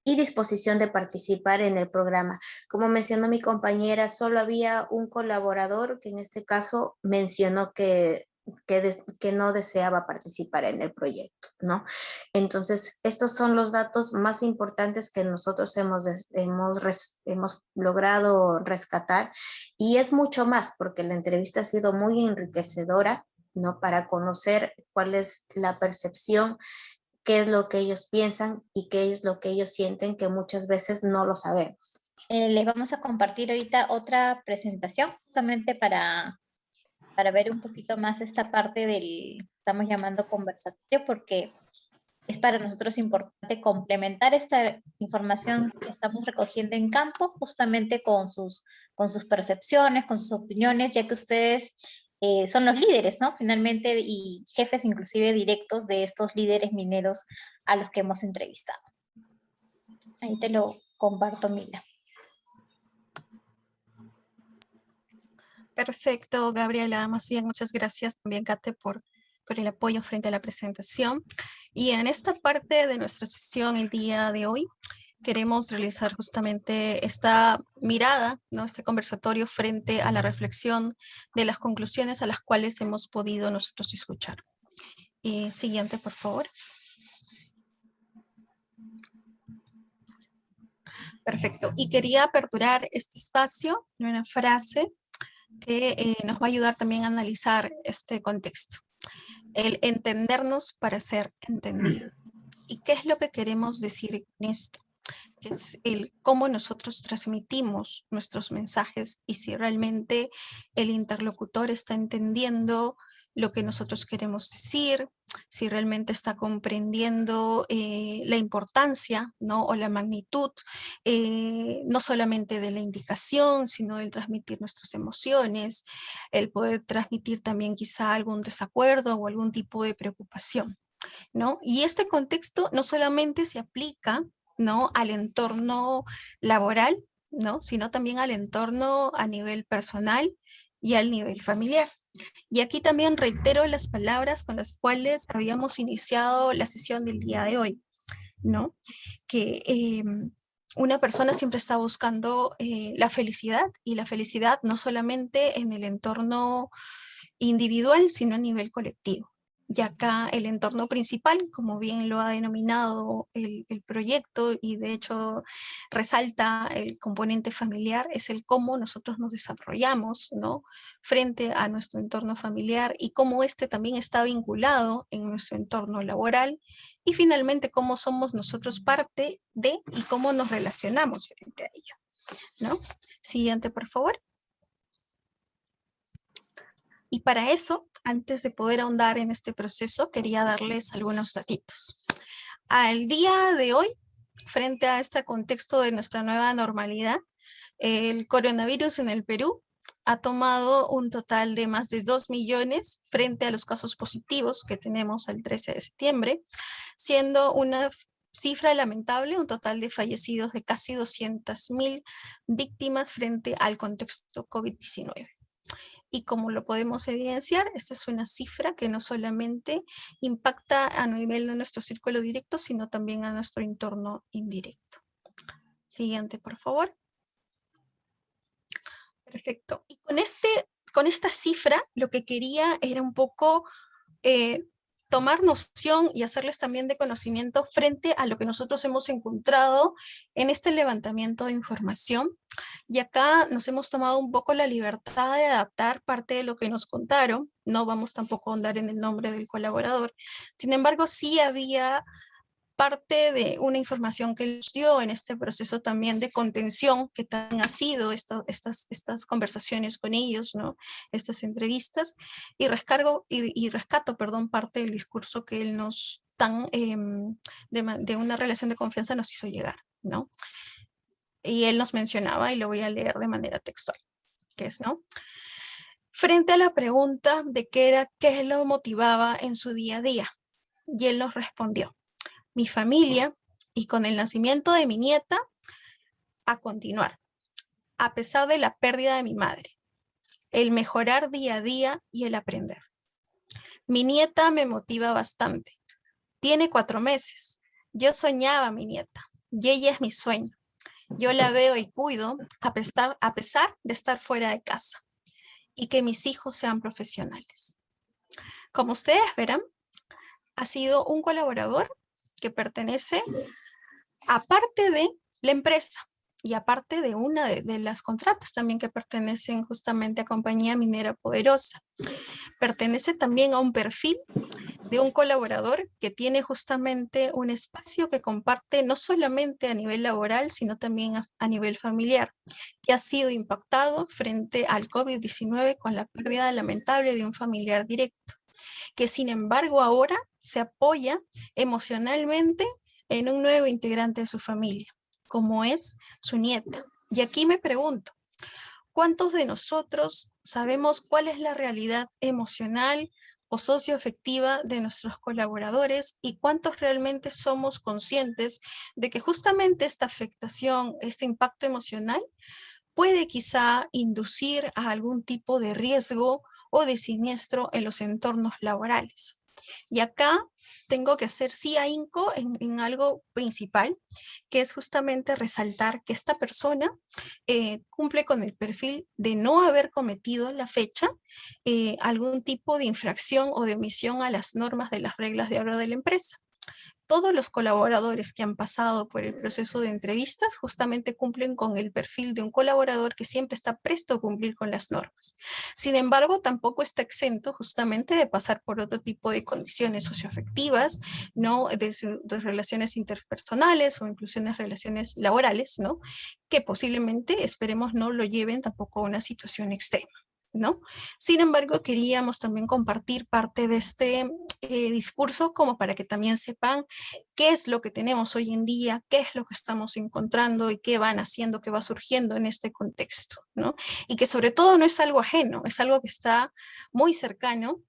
Y disposición de participar en el programa. Como mencionó mi compañera, solo había un colaborador que en este caso mencionó que no deseaba participar en el proyecto, ¿no? Entonces, estos son los datos más importantes que nosotros hemos logrado rescatar y es mucho más porque la entrevista ha sido muy enriquecedora, ¿no? Para conocer cuál es la percepción qué es lo que ellos piensan y qué es lo que ellos sienten, que muchas veces no lo sabemos. Les vamos a compartir ahorita otra presentación, justamente para ver un poquito más esta parte del, estamos llamando conversatorio, porque es para nosotros importante complementar esta información que estamos recogiendo en campo, justamente con sus percepciones, con sus opiniones, ya que ustedes son los líderes, ¿no? Finalmente, y jefes inclusive directos de estos líderes mineros a los que hemos entrevistado. Ahí te lo comparto, Mila. Perfecto, Gabriela. Más bien, muchas gracias también, Kate, por el apoyo frente a la presentación. Y en esta parte de nuestra sesión el día de hoy, queremos realizar justamente esta mirada, ¿no? Este conversatorio frente a la reflexión de las conclusiones a las cuales hemos podido nosotros escuchar. Siguiente, por favor. Perfecto. Y quería aperturar este espacio en una frase que nos va a ayudar también a analizar este contexto. El entendernos para ser entendido. ¿Y qué es lo que queremos decir con esto? Que es el cómo nosotros transmitimos nuestros mensajes y si realmente el interlocutor está entendiendo lo que nosotros queremos decir, si realmente está comprendiendo la importancia, ¿no? O la magnitud, no solamente de la indicación, sino del transmitir nuestras emociones, el poder transmitir también quizá algún desacuerdo o algún tipo de preocupación, ¿no? Y este contexto no solamente se aplica, ¿no? Al entorno laboral, ¿no? Sino también al entorno a nivel personal y al nivel familiar. Y aquí también reitero las palabras con las cuales habíamos iniciado la sesión del día de hoy, ¿no? Que una persona siempre está buscando la felicidad, y la felicidad no solamente en el entorno individual, sino a nivel colectivo. Y acá el entorno principal, como bien lo ha denominado el proyecto, y de hecho resalta el componente familiar, es el cómo nosotros nos desarrollamos, ¿no? Frente a nuestro entorno familiar, y cómo este también está vinculado en nuestro entorno laboral, y finalmente cómo somos nosotros parte de y cómo nos relacionamos frente a ello, ¿no? Siguiente, por favor. Y para eso, antes de poder ahondar en este proceso, quería darles algunos datitos. Al día de hoy, frente a este contexto de nuestra nueva normalidad, el coronavirus en el Perú ha tomado un total de más de 2 millones frente a los casos positivos que tenemos el 13 de septiembre, siendo una cifra lamentable, un total de fallecidos de casi 200.000 víctimas frente al contexto COVID-19. Y como lo podemos evidenciar, esta es una cifra que no solamente impacta a nivel de nuestro círculo directo, sino también a nuestro entorno indirecto. Siguiente, por favor. Perfecto. Y con esta cifra, lo que quería era un poco tomar noción y hacerles también de conocimiento frente a lo que nosotros hemos encontrado en este levantamiento de información. Y acá nos hemos tomado un poco la libertad de adaptar parte de lo que nos contaron. No vamos tampoco a ahondar en el nombre del colaborador. Sin embargo, sí había parte de una información que nos dio en este proceso también de contención, que también ha sido estas conversaciones con ellos, ¿no? Estas entrevistas, y rescato, parte del discurso que él nos de una relación de confianza nos hizo llegar, ¿no? Y él nos mencionaba, y lo voy a leer de manera textual, que es, ¿no? Frente a la pregunta de qué lo motivaba en su día a día, y él nos respondió: mi familia, y con el nacimiento de mi nieta, a continuar, a pesar de la pérdida de mi madre, el mejorar día a día y el aprender. Mi nieta me motiva bastante. Tiene 4 meses. Yo soñaba a mi nieta, y ella es mi sueño. Yo la veo y cuido a pesar de estar fuera de casa, y que mis hijos sean profesionales. Como ustedes verán, ha sido un colaborador que pertenece a parte de la empresa y aparte de una de las contratas también que pertenecen justamente a Compañía Minera Poderosa. Pertenece también a un perfil de un colaborador que tiene justamente un espacio que comparte no solamente a nivel laboral, sino también a nivel familiar, que ha sido impactado frente al COVID-19 con la pérdida lamentable de un familiar directo, que sin embargo ahora se apoya emocionalmente en un nuevo integrante de su familia, como es su nieta. Y aquí me pregunto, ¿cuántos de nosotros sabemos cuál es la realidad emocional o socioafectiva de nuestros colaboradores y cuántos realmente somos conscientes de que justamente esta afectación, este impacto emocional puede quizá inducir a algún tipo de riesgo o de siniestro en los entornos laborales? Y acá tengo que hacer sí ahínco en algo principal, que es justamente resaltar que esta persona cumple con el perfil de no haber cometido a la fecha algún tipo de infracción o de omisión a las normas de las reglas de oro de la empresa. Todos los colaboradores que han pasado por el proceso de entrevistas justamente cumplen con el perfil de un colaborador que siempre está presto a cumplir con las normas. Sin embargo, tampoco está exento justamente de pasar por otro tipo de condiciones socioafectivas, ¿no? De relaciones interpersonales o incluso en las relaciones laborales, ¿no? Que posiblemente, esperemos, no lo lleven tampoco a una situación extrema, ¿no? Sin embargo, queríamos también compartir parte de este discurso como para que también sepan qué es lo que tenemos hoy en día, qué es lo que estamos encontrando y qué van haciendo, qué va surgiendo en este contexto, ¿no? Y que sobre todo no es algo ajeno, es algo que está muy cercano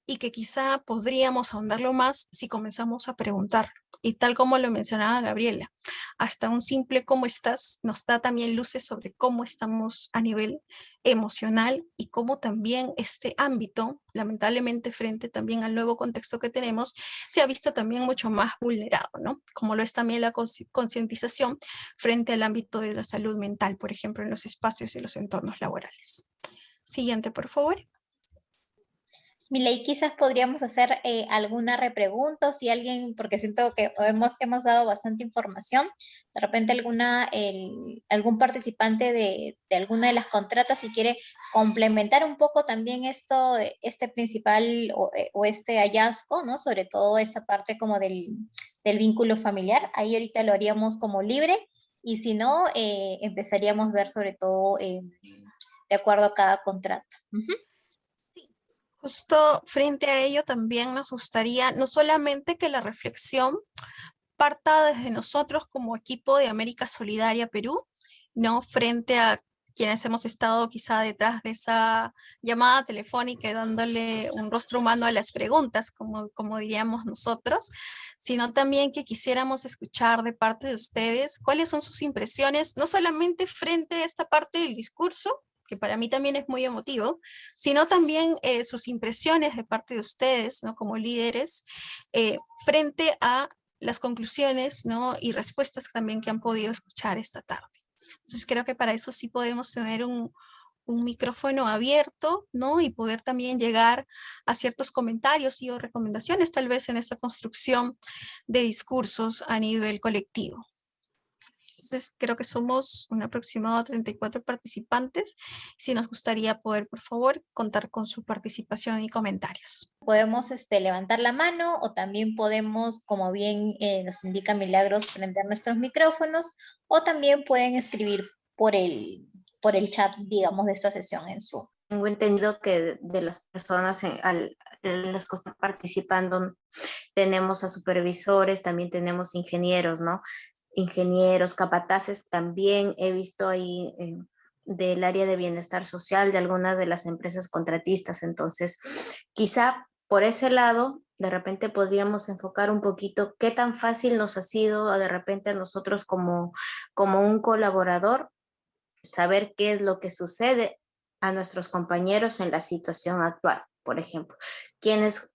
y que quizá podríamos ahondarlo más si comenzamos a preguntar. Y tal como lo mencionaba Gabriela, hasta un simple ¿cómo estás? Nos da también luces sobre cómo estamos a nivel emocional y cómo también este ámbito, lamentablemente frente también al nuevo contexto que tenemos, se ha visto también mucho más vulnerado, ¿no? Como lo es también la concientización frente al ámbito de la salud mental, por ejemplo, en los espacios y los entornos laborales. Siguiente, por favor. Milei, quizás podríamos hacer alguna repregunta, si alguien, porque siento que hemos dado bastante información, de repente algún participante de alguna de las contratas, si quiere complementar un poco también este principal o este hallazgo, ¿no? Sobre todo esa parte como del vínculo familiar, ahí ahorita lo haríamos como libre, y si no, empezaríamos a ver sobre todo de acuerdo a cada contrato. Justo frente a ello también nos gustaría no solamente que la reflexión parta desde nosotros como equipo de América Solidaria Perú, ¿no? Frente a quienes hemos estado quizá detrás de esa llamada telefónica y dándole un rostro humano a las preguntas, como diríamos nosotros, sino también que quisiéramos escuchar de parte de ustedes cuáles son sus impresiones, no solamente frente a esta parte del discurso, que para mí también es muy emotivo, sino también sus impresiones de parte de ustedes, ¿no? Como líderes, frente a las conclusiones, ¿no? Y respuestas también que han podido escuchar esta tarde. Entonces creo que para eso sí podemos tener un micrófono abierto, ¿no? Y poder también llegar a ciertos comentarios y o recomendaciones tal vez en esta construcción de discursos a nivel colectivo. Entonces creo que somos un aproximado de 34 participantes. Si nos gustaría poder, por favor, contar con su participación y comentarios. Podemos levantar la mano o también podemos, como bien nos indica Milagros, prender nuestros micrófonos o también pueden escribir por el chat, digamos, de esta sesión en Zoom. Tengo entendido que de las personas en las que están participando tenemos a supervisores, también tenemos ingenieros, ¿no? Ingenieros, capataces, también he visto ahí del área de bienestar social de algunas de las empresas contratistas. Entonces, quizá por ese lado, de repente podríamos enfocar un poquito qué tan fácil nos ha sido de repente a nosotros como un colaborador saber qué es lo que sucede a nuestros compañeros en la situación actual. Por ejemplo, ¿quiénes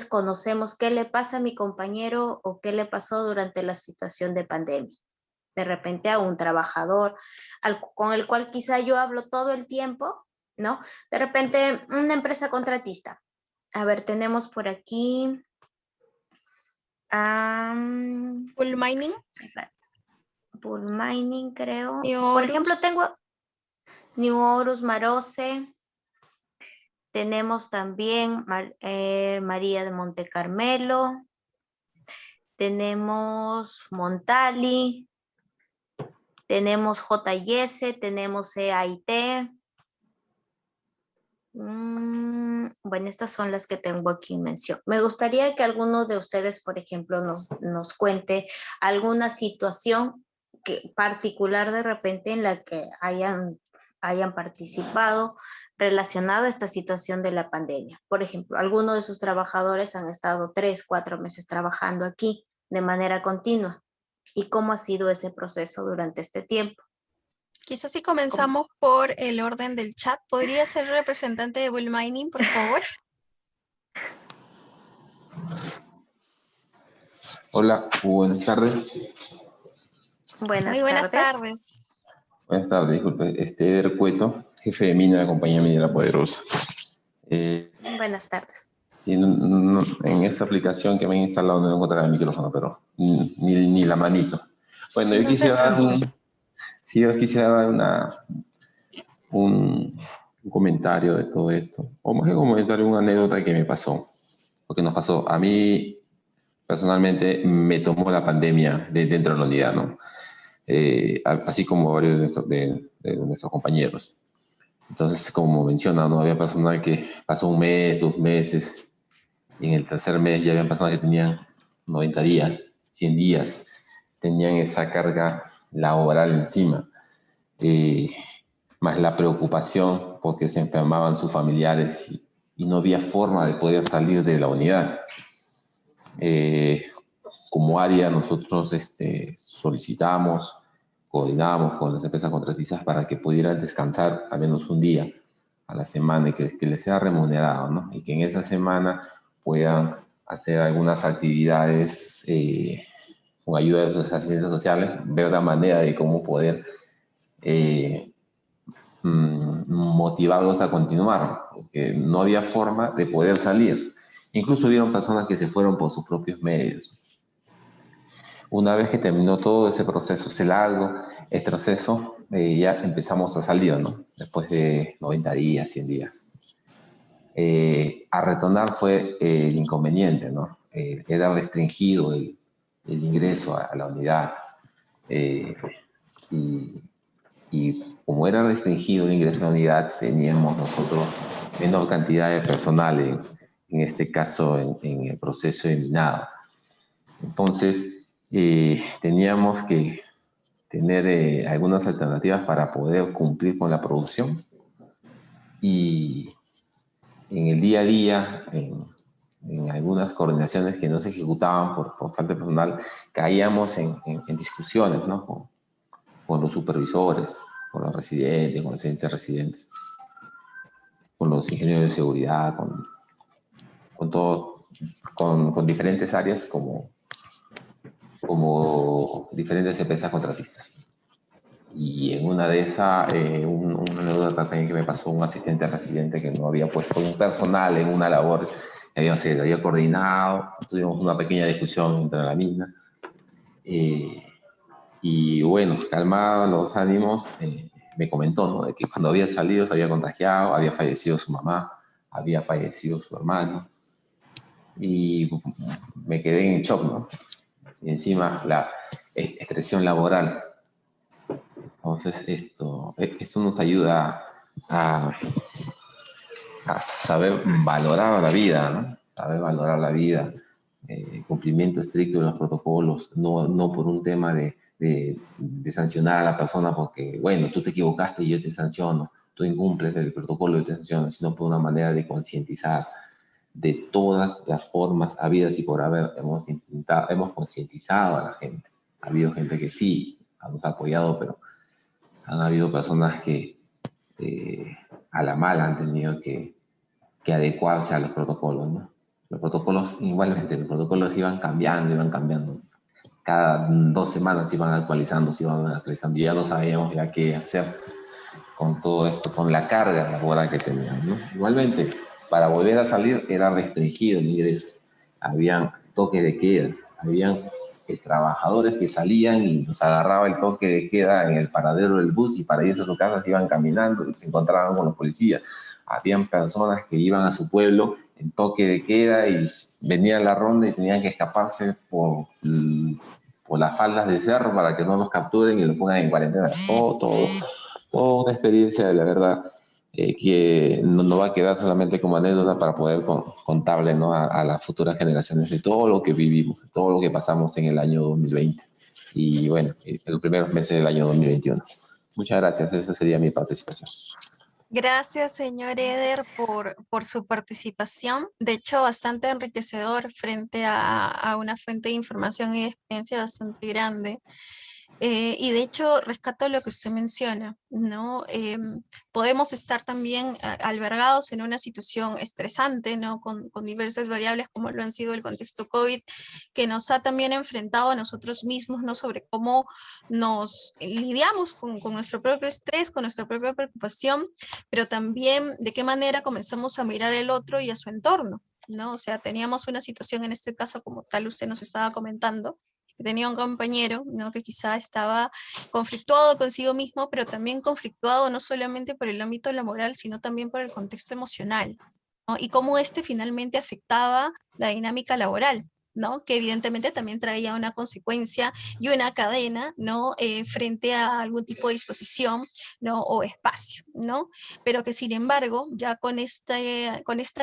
conocemos qué le pasa a mi compañero o qué le pasó durante la situación de pandemia? De repente a un trabajador con el cual quizá yo hablo todo el tiempo, ¿no? De repente una empresa contratista. A ver, tenemos por aquí... Full Mining. Full Mining, creo. New Por ejemplo, Horus. tengo New Horus, Marose. Tenemos también María de Monte Carmelo. Tenemos Montali. Tenemos JS, tenemos EAIT. Bueno, estas son las que tengo aquí en mención. Me gustaría que alguno de ustedes, por ejemplo, nos cuente alguna situación particular de repente en la que hayan participado relacionado a esta situación de la pandemia. Por ejemplo, algunos de sus trabajadores han estado 3, 4 meses trabajando aquí de manera continua. ¿Y cómo ha sido ese proceso durante este tiempo? Quizás si comenzamos por el orden del chat, ¿podría ser el representante de Bull Mining, por favor? Hola, buenas tardes. Muy buenas tardes. Buenas tardes, disculpe. Eder Cueto, jefe de mina de la compañía minera Poderosa. Buenas tardes. Sí, en esta aplicación que me han instalado no encontraba el micrófono, pero ni la manito. Bueno, yo quisiera dar un comentario de todo esto. O más que un comentario, una anécdota que me pasó. Porque nos pasó. A mí, personalmente, me tomó la pandemia dentro de la unidad, ¿no? Así como varios de nuestros compañeros. Entonces, como menciona, ¿no? Había personal que pasó 1 mes, 2 meses, y en el tercer mes ya habían personas que tenían 90 días, 100 días, tenían esa carga laboral encima, más la preocupación porque se enfermaban sus familiares y no había forma de poder salir de la unidad. Como área nosotros solicitamos, coordinamos con las empresas contratistas para que pudieran descansar al menos un día a la semana y que les sea remunerado, ¿no? Y que en esa semana puedan hacer algunas actividades con ayuda de sus asistentes sociales, ver la manera de cómo poder motivarlos a continuar, porque no había forma de poder salir. Incluso hubieron personas que se fueron por sus propios medios. Una vez que terminó todo ese proceso, ese largo proceso, ya empezamos a salir, ¿no? Después de 90 días, 100 días. A retornar fue el inconveniente, ¿no? Era restringido el ingreso a la unidad. Y como era restringido el ingreso a la unidad, teníamos nosotros menor cantidad de personal, en este caso en el proceso de minado. Entonces, teníamos que tener algunas alternativas para poder cumplir con la producción. Y en el día a día, en algunas coordinaciones que no se ejecutaban por falta de personal, caíamos en discusiones, ¿no? Con los supervisores, con los residentes, con los asistentes residentes, con los ingenieros de seguridad, con todos, con diferentes áreas como diferentes empresas contratistas. Y en una de esas, una anécdota también que me pasó un asistente residente que no había puesto un personal en una labor que se había coordinado. Tuvimos una pequeña discusión entre la mina. Y bueno, calmados los ánimos, me comentó, ¿no? De que cuando había salido se había contagiado, había fallecido su mamá, había fallecido su hermano. Y me quedé en shock, ¿no? Y encima la expresión laboral. Entonces esto nos ayuda a saber valorar la vida, ¿no? Saber valorar la vida, cumplimiento estricto de los protocolos, no por un tema de sancionar a la persona porque, bueno, tú te equivocaste y yo te sanciono, tú incumples el protocolo y yo te sanciono, sino por una manera de concientizar de todas las formas habidas y por haber. Hemos concientizado a la gente. Ha habido gente que sí nos ha apoyado, pero han habido personas que a la mala han tenido que adecuarse a los protocolos, ¿no? Los protocolos, igualmente, los protocolos iban cambiando. Cada 2 semanas se iban actualizando. Y ya no sabíamos ya qué hacer con todo esto, con la carga laboral que teníamos, ¿no? Igualmente, para volver a salir era restringido el ingreso. Habían toques de queda, habían trabajadores que salían y nos agarraba el toque de queda en el paradero del bus y para irse a su casa se iban caminando y se encontraban con los policías. habían personas que iban a su pueblo en toque de queda y venían la ronda y tenían que escaparse por las faldas del cerro para que no los capturen y los pongan en cuarentena. Toda una experiencia, la verdad, que no va a quedar solamente como anécdota para poder contarle, ¿no? a las futuras generaciones de todo lo que vivimos, todo lo que pasamos en el año 2020 y bueno, en los primeros meses del año 2021. Muchas gracias, esa sería mi participación. Gracias, señor Eder, por su participación. De hecho, bastante enriquecedor frente a una fuente de información y experiencia bastante grande. Y de hecho, rescato lo que usted menciona, ¿no? Podemos estar también albergados en una situación estresante, ¿no? Con diversas variables como lo han sido el contexto COVID, que nos ha también enfrentado a nosotros mismos, ¿no? Sobre cómo nos lidiamos con nuestro propio estrés, con nuestra propia preocupación, pero también de qué manera comenzamos a mirar al otro y a su entorno, ¿no? O sea, teníamos una situación en este caso, como tal usted nos estaba comentando, tenía un compañero, ¿no? Que quizá estaba conflictuado consigo mismo, pero también conflictuado no solamente por el ámbito laboral, sino también por el contexto emocional, ¿no? Y cómo este finalmente afectaba la dinámica laboral, ¿no? Que evidentemente también traía una consecuencia y una cadena, ¿no? Frente a algún tipo de disposición, ¿no? O espacio, ¿no? Pero que sin embargo, ya con esta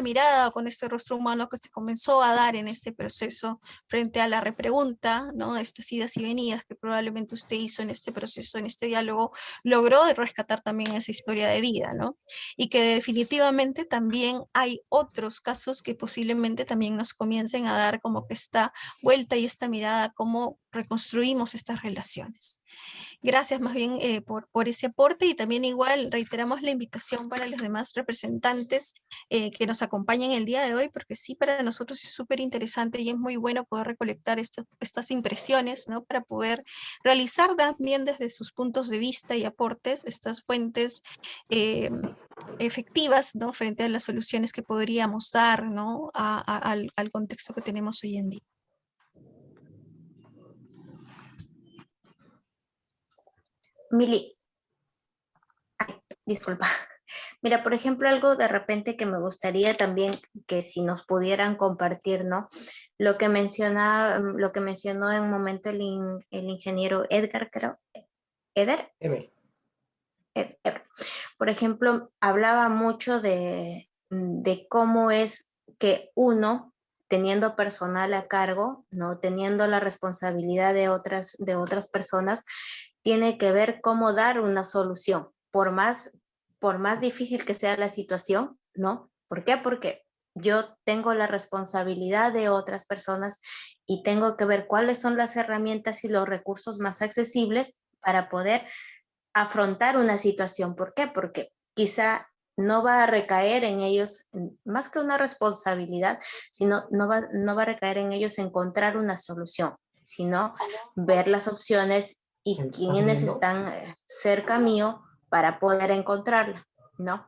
mirada, con este rostro humano que se comenzó a dar en este proceso, frente a la repregunta, ¿no? Estas idas y venidas que probablemente usted hizo en este proceso, en este diálogo, logró rescatar también esa historia de vida, ¿no? Y que definitivamente también hay otros casos que posiblemente también nos comiencen a dar como que esta vuelta y esta mirada, cómo reconstruimos estas relaciones. Gracias más bien por ese aporte y también igual reiteramos la invitación para los demás representantes que nos acompañen el día de hoy, porque sí, para nosotros es súper interesante y es muy bueno poder recolectar estas impresiones, ¿no? Para poder realizar también desde sus puntos de vista y aportes estas fuentes efectivas, ¿no? Frente a las soluciones que podríamos dar, ¿no? Al contexto que tenemos hoy en día. Mili, disculpa. Mira, por ejemplo, algo de repente que me gustaría también que si nos pudieran compartir, ¿no? Lo que mencionó en un momento el ingeniero Edgar, creo. ¿Eder? Ever. Por ejemplo, hablaba mucho de cómo es que uno, teniendo personal a cargo, ¿no? Teniendo la responsabilidad de otras personas, tiene que ver cómo dar una solución, por más difícil que sea la situación, ¿no? ¿Por qué? Porque yo tengo la responsabilidad de otras personas y tengo que ver cuáles son las herramientas y los recursos más accesibles para poder afrontar una situación. ¿Por qué? Porque quizá no va a recaer en ellos, más que una responsabilidad, sino no va a recaer en ellos encontrar una solución, sino ver las opciones y quienes están cerca mío para poder encontrarla, ¿no?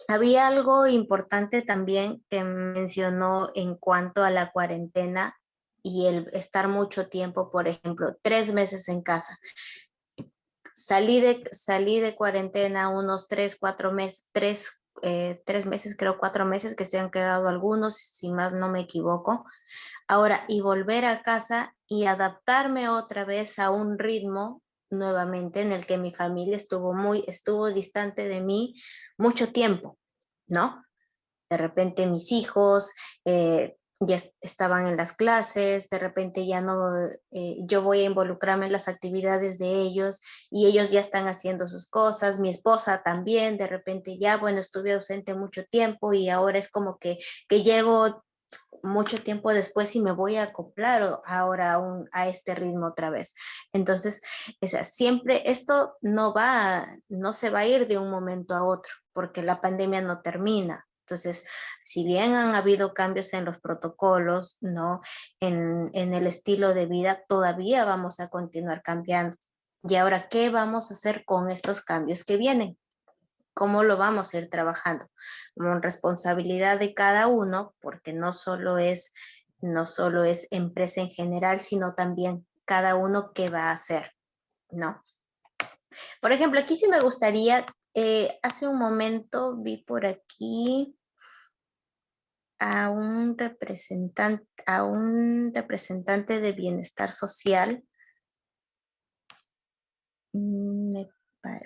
Había algo importante también que mencionó en cuanto a la cuarentena y el estar mucho tiempo, por ejemplo, 3 meses en casa. Salí de cuarentena unos 3 meses, creo 4 meses que se han quedado algunos, si más no me equivoco. Ahora, y volver a casa y adaptarme otra vez a un ritmo nuevamente en el que mi familia estuvo distante de mí mucho tiempo, ¿no? De repente mis hijos ya estaban en las clases, de repente ya no, yo voy a involucrarme en las actividades de ellos y ellos ya están haciendo sus cosas, mi esposa también, de repente ya, bueno, estuve ausente mucho tiempo y ahora es como que llego mucho tiempo después y me voy a acoplar ahora a este ritmo otra vez. Entonces, o sea, siempre esto no se va a ir de un momento a otro, porque la pandemia no termina. Entonces, si bien han habido cambios en los protocolos, ¿no? En el estilo de vida, todavía vamos a continuar cambiando. Y ahora, ¿qué vamos a hacer con estos cambios que vienen? ¿Cómo lo vamos a ir trabajando? Como responsabilidad de cada uno, porque no solo es empresa en general, sino también cada uno qué va a hacer, ¿no? Por ejemplo, aquí sí me gustaría Hace un momento vi por aquí a un representante de bienestar social.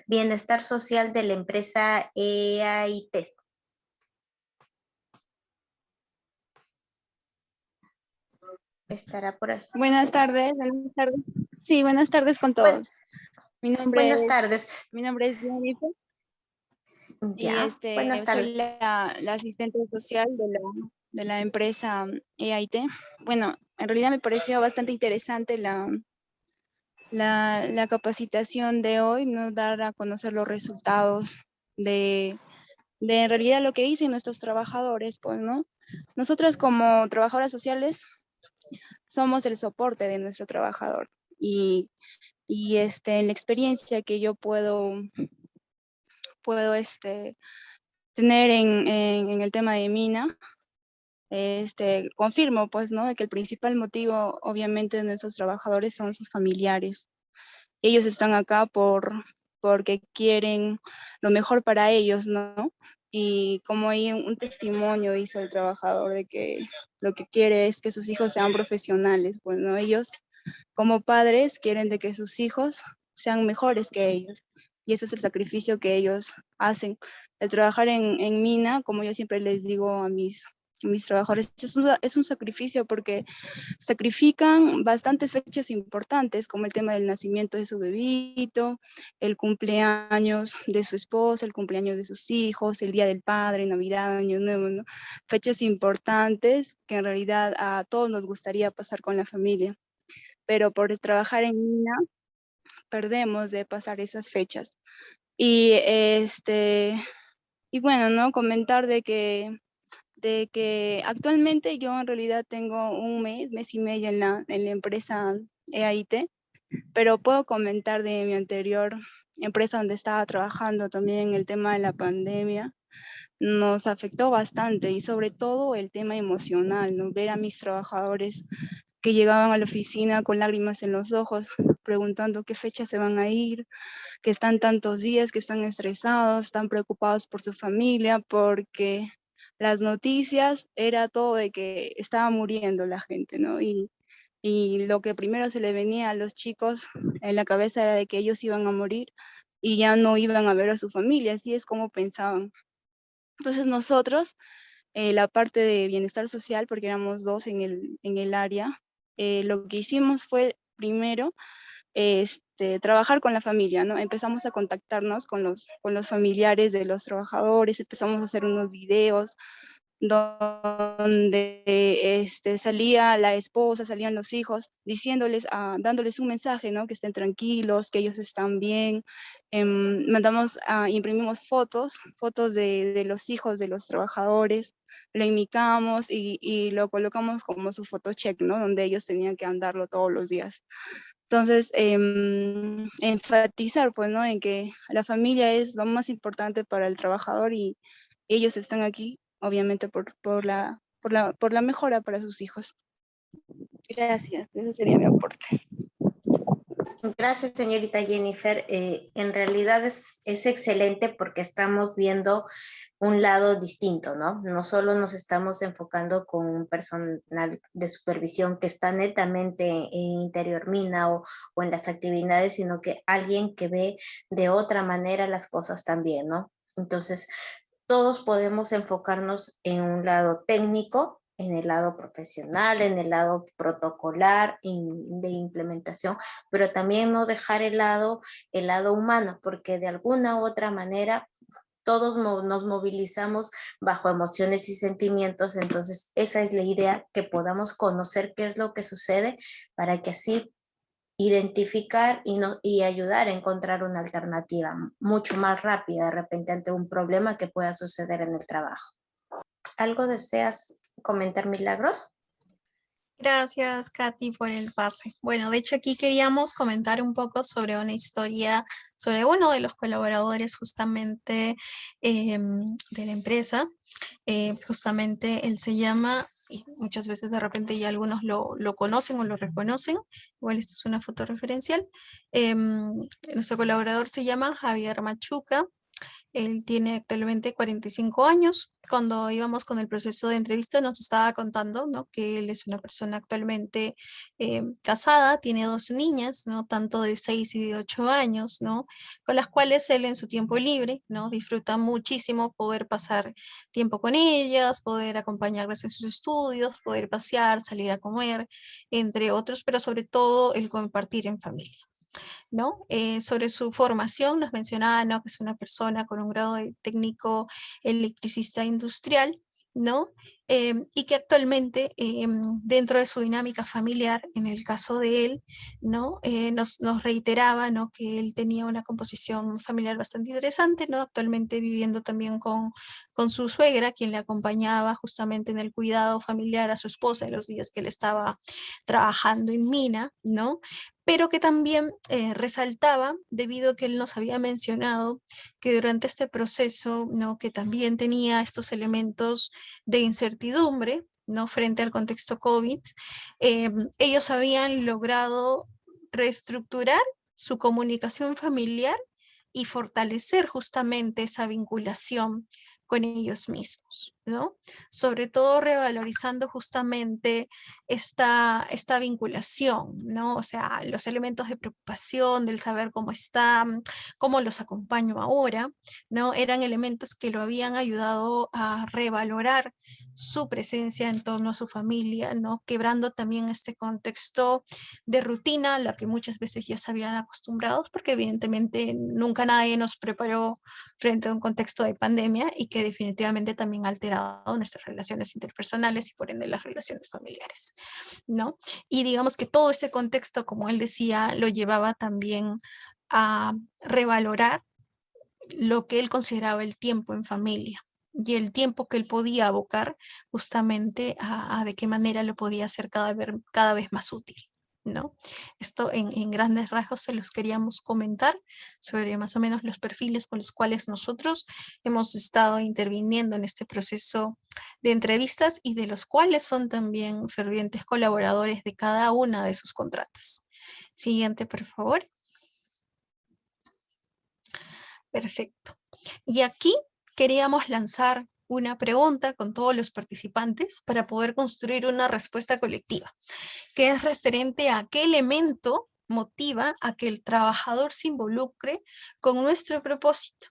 Bienestar social de la empresa EAIT. Estará por ahí. Buenas tardes. Sí, buenas tardes con todos. Buenas tardes. Mi nombre es Jennifer. Ya, Y buenas tardes. soy la asistente social de la empresa EAIT. Bueno, en realidad me pareció bastante interesante la capacitación de hoy, ¿no? Dar a conocer los resultados de en realidad lo que dicen nuestros trabajadores, pues, ¿no? Nosotras como trabajadoras sociales somos el soporte de nuestro trabajador y en la experiencia que yo puedo tener en el tema de Mina, confirmo, pues, ¿no? Que el principal motivo, obviamente, de nuestros trabajadores son sus familiares. Ellos están acá porque quieren lo mejor para ellos, ¿no? Y como hay un testimonio hizo el trabajador de que lo que quiere es que sus hijos sean profesionales, pues, ¿no? Ellos como padres quieren de que sus hijos sean mejores que ellos. Y eso es el sacrificio que ellos hacen. El trabajar en Mina, como yo siempre les digo a mis trabajadores, es un sacrificio porque sacrifican bastantes fechas importantes, como el tema del nacimiento de su bebito, el cumpleaños de su esposa, el cumpleaños de sus hijos, el Día del Padre, Navidad, Año Nuevo, ¿no? Fechas importantes que en realidad a todos nos gustaría pasar con la familia. Pero por trabajar en Mina, perdemos de pasar esas fechas. Y bueno, ¿no? Comentar de que actualmente yo en realidad tengo un mes y medio en la empresa EAIT, pero puedo comentar de mi anterior empresa donde estaba trabajando también el tema de la pandemia. Nos afectó bastante y sobre todo el tema emocional, ¿no? Ver a mis trabajadores que llegaban a la oficina con lágrimas en los ojos, preguntando qué fecha se van a ir, que están tantos días, que están estresados, están preocupados por su familia, porque las noticias era todo de que estaba muriendo la gente, ¿no? Y lo que primero se le venía a los chicos en la cabeza era de que ellos iban a morir y ya no iban a ver a su familia, así es como pensaban. Entonces nosotros, la parte de bienestar social, porque éramos dos en el área, lo que hicimos fue primero trabajar con la familia, ¿no? Empezamos a contactarnos con los familiares de los trabajadores, empezamos a hacer unos videos donde salía la esposa, salían los hijos, diciéndoles, dándoles un mensaje, ¿no? Que estén tranquilos, que ellos están bien. Imprimimos fotos de los hijos de los trabajadores, lo imitamos y lo colocamos como su photocheck, ¿no? Donde ellos tenían que andarlo todos los días. Entonces, enfatizar, pues, ¿no? En que la familia es lo más importante para el trabajador y ellos están aquí, obviamente, por la mejora para sus hijos. Gracias, ese sería mi aporte. Gracias, señorita Jennifer. En realidad es excelente porque estamos viendo un lado distinto, ¿no? No solo nos estamos enfocando con un personal de supervisión que está netamente en interior Mina o en las actividades, sino que alguien que ve de otra manera las cosas también, ¿no? Entonces, todos podemos enfocarnos en un lado técnico, en el lado profesional, en el lado protocolar, de implementación, pero también no dejar el lado humano, porque de alguna u otra manera todos nos movilizamos bajo emociones y sentimientos, entonces esa es la idea, que podamos conocer qué es lo que sucede para que así identificar y ayudar a encontrar una alternativa mucho más rápida de repente ante un problema que pueda suceder en el trabajo. ¿Algo deseas comentar, Milagros? Gracias, Katy, por el pase. Bueno, de hecho aquí queríamos comentar un poco sobre una historia, sobre uno de los colaboradores justamente de la empresa. Justamente él se llama, y muchas veces de repente ya algunos lo conocen o lo reconocen, igual esto es una foto referencial. Nuestro colaborador se llama Javier Machuca. Él tiene actualmente 45 años. Cuando íbamos con el proceso de entrevista nos estaba contando, ¿no?, que él es una persona actualmente casada, tiene 2 niñas, ¿no?, tanto de 6 y de 8 años, ¿no?, con las cuales él en su tiempo libre, ¿no?, disfruta muchísimo poder pasar tiempo con ellas, poder acompañarlas en sus estudios, poder pasear, salir a comer, entre otros, pero sobre todo el compartir en familia, ¿no? Sobre su formación nos mencionaba, ¿no?, que es una persona con un grado de técnico electricista industrial, ¿no? Y que actualmente dentro de su dinámica familiar, en el caso de él, ¿no?, nos reiteraba, ¿no?, que él tenía una composición familiar bastante interesante, ¿no?, actualmente viviendo también con su suegra, quien le acompañaba justamente en el cuidado familiar a su esposa en los días que él estaba trabajando en mina, ¿no? Pero que también resaltaba, debido a que él nos había mencionado que durante este proceso, ¿no?, que también tenía estos elementos de incertidumbre, ¿no?, frente al contexto COVID, ellos habían logrado reestructurar su comunicación familiar y fortalecer justamente esa vinculación con ellos mismos, ¿no? Sobre todo revalorizando justamente esta vinculación, ¿no? O sea, los elementos de preocupación, del saber cómo están, cómo los acompaño ahora, ¿no? Eran elementos que lo habían ayudado a revalorar su presencia en torno a su familia, ¿no? Quebrando también este contexto de rutina a la que muchas veces ya se habían acostumbrados, porque evidentemente nunca nadie nos preparó frente a un contexto de pandemia y que definitivamente también ha alterado nuestras relaciones interpersonales y por ende las relaciones familiares, ¿no? Y digamos que todo ese contexto, como él decía, lo llevaba también a revalorar lo que él consideraba el tiempo en familia y el tiempo que él podía abocar justamente a de qué manera lo podía hacer cada vez más útil, ¿no? Esto en grandes rasgos se los queríamos comentar sobre más o menos los perfiles con los cuales nosotros hemos estado interviniendo en este proceso de entrevistas y de los cuales son también fervientes colaboradores de cada una de sus contratas. Siguiente, por favor. Perfecto. Y aquí queríamos lanzar una pregunta con todos los participantes para poder construir una respuesta colectiva, que es referente a qué elemento motiva a que el trabajador se involucre con nuestro propósito.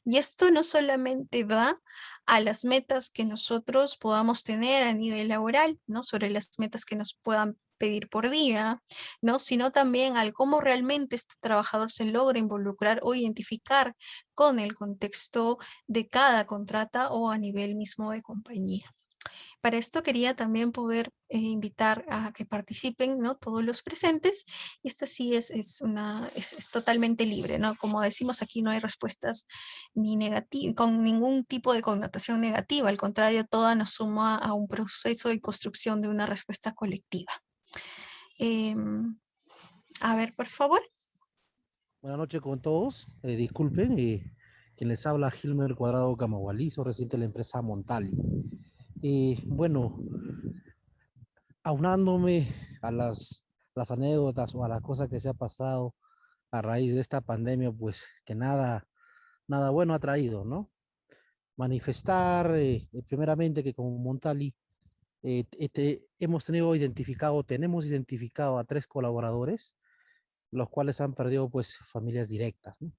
Y esto no solamente va a las metas que nosotros podamos tener a nivel laboral, ¿no?, sobre las metas que nos puedan pedir por día, ¿no?, sino también al cómo realmente este trabajador se logra involucrar o identificar con el contexto de cada contrata o a nivel mismo de compañía. Para esto quería también poder invitar a que participen, ¿no?, todos los presentes. Y esta sí es totalmente libre, ¿no? Como decimos aquí, no hay respuestas ni con ningún tipo de connotación negativa. Al contrario, toda nos suma a un proceso de construcción de una respuesta colectiva. A ver, por favor. Buenas noches con todos. Disculpen, quien les habla Gilmer Cuadrado Camagualí, soy residente de la empresa Montali. Bueno, aunándome a las anécdotas o a las cosas que se ha pasado a raíz de esta pandemia, pues que nada bueno ha traído, ¿no? Manifestar primeramente que como Montali tenemos identificado a 3 colaboradores, los cuales han perdido pues familias directas, ¿no?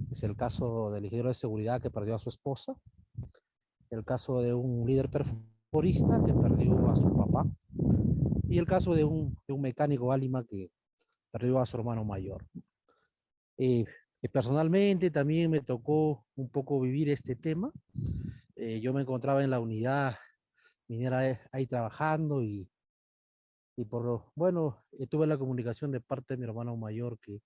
Es el caso del ingeniero de seguridad que perdió a su esposa, el caso de un líder perforista que perdió a su papá y el caso de un mecánico Álima que perdió a su hermano mayor. Personalmente también me tocó un poco vivir este tema. Yo me encontraba en la unidad minera ahí trabajando y tuve la comunicación de parte de mi hermano mayor que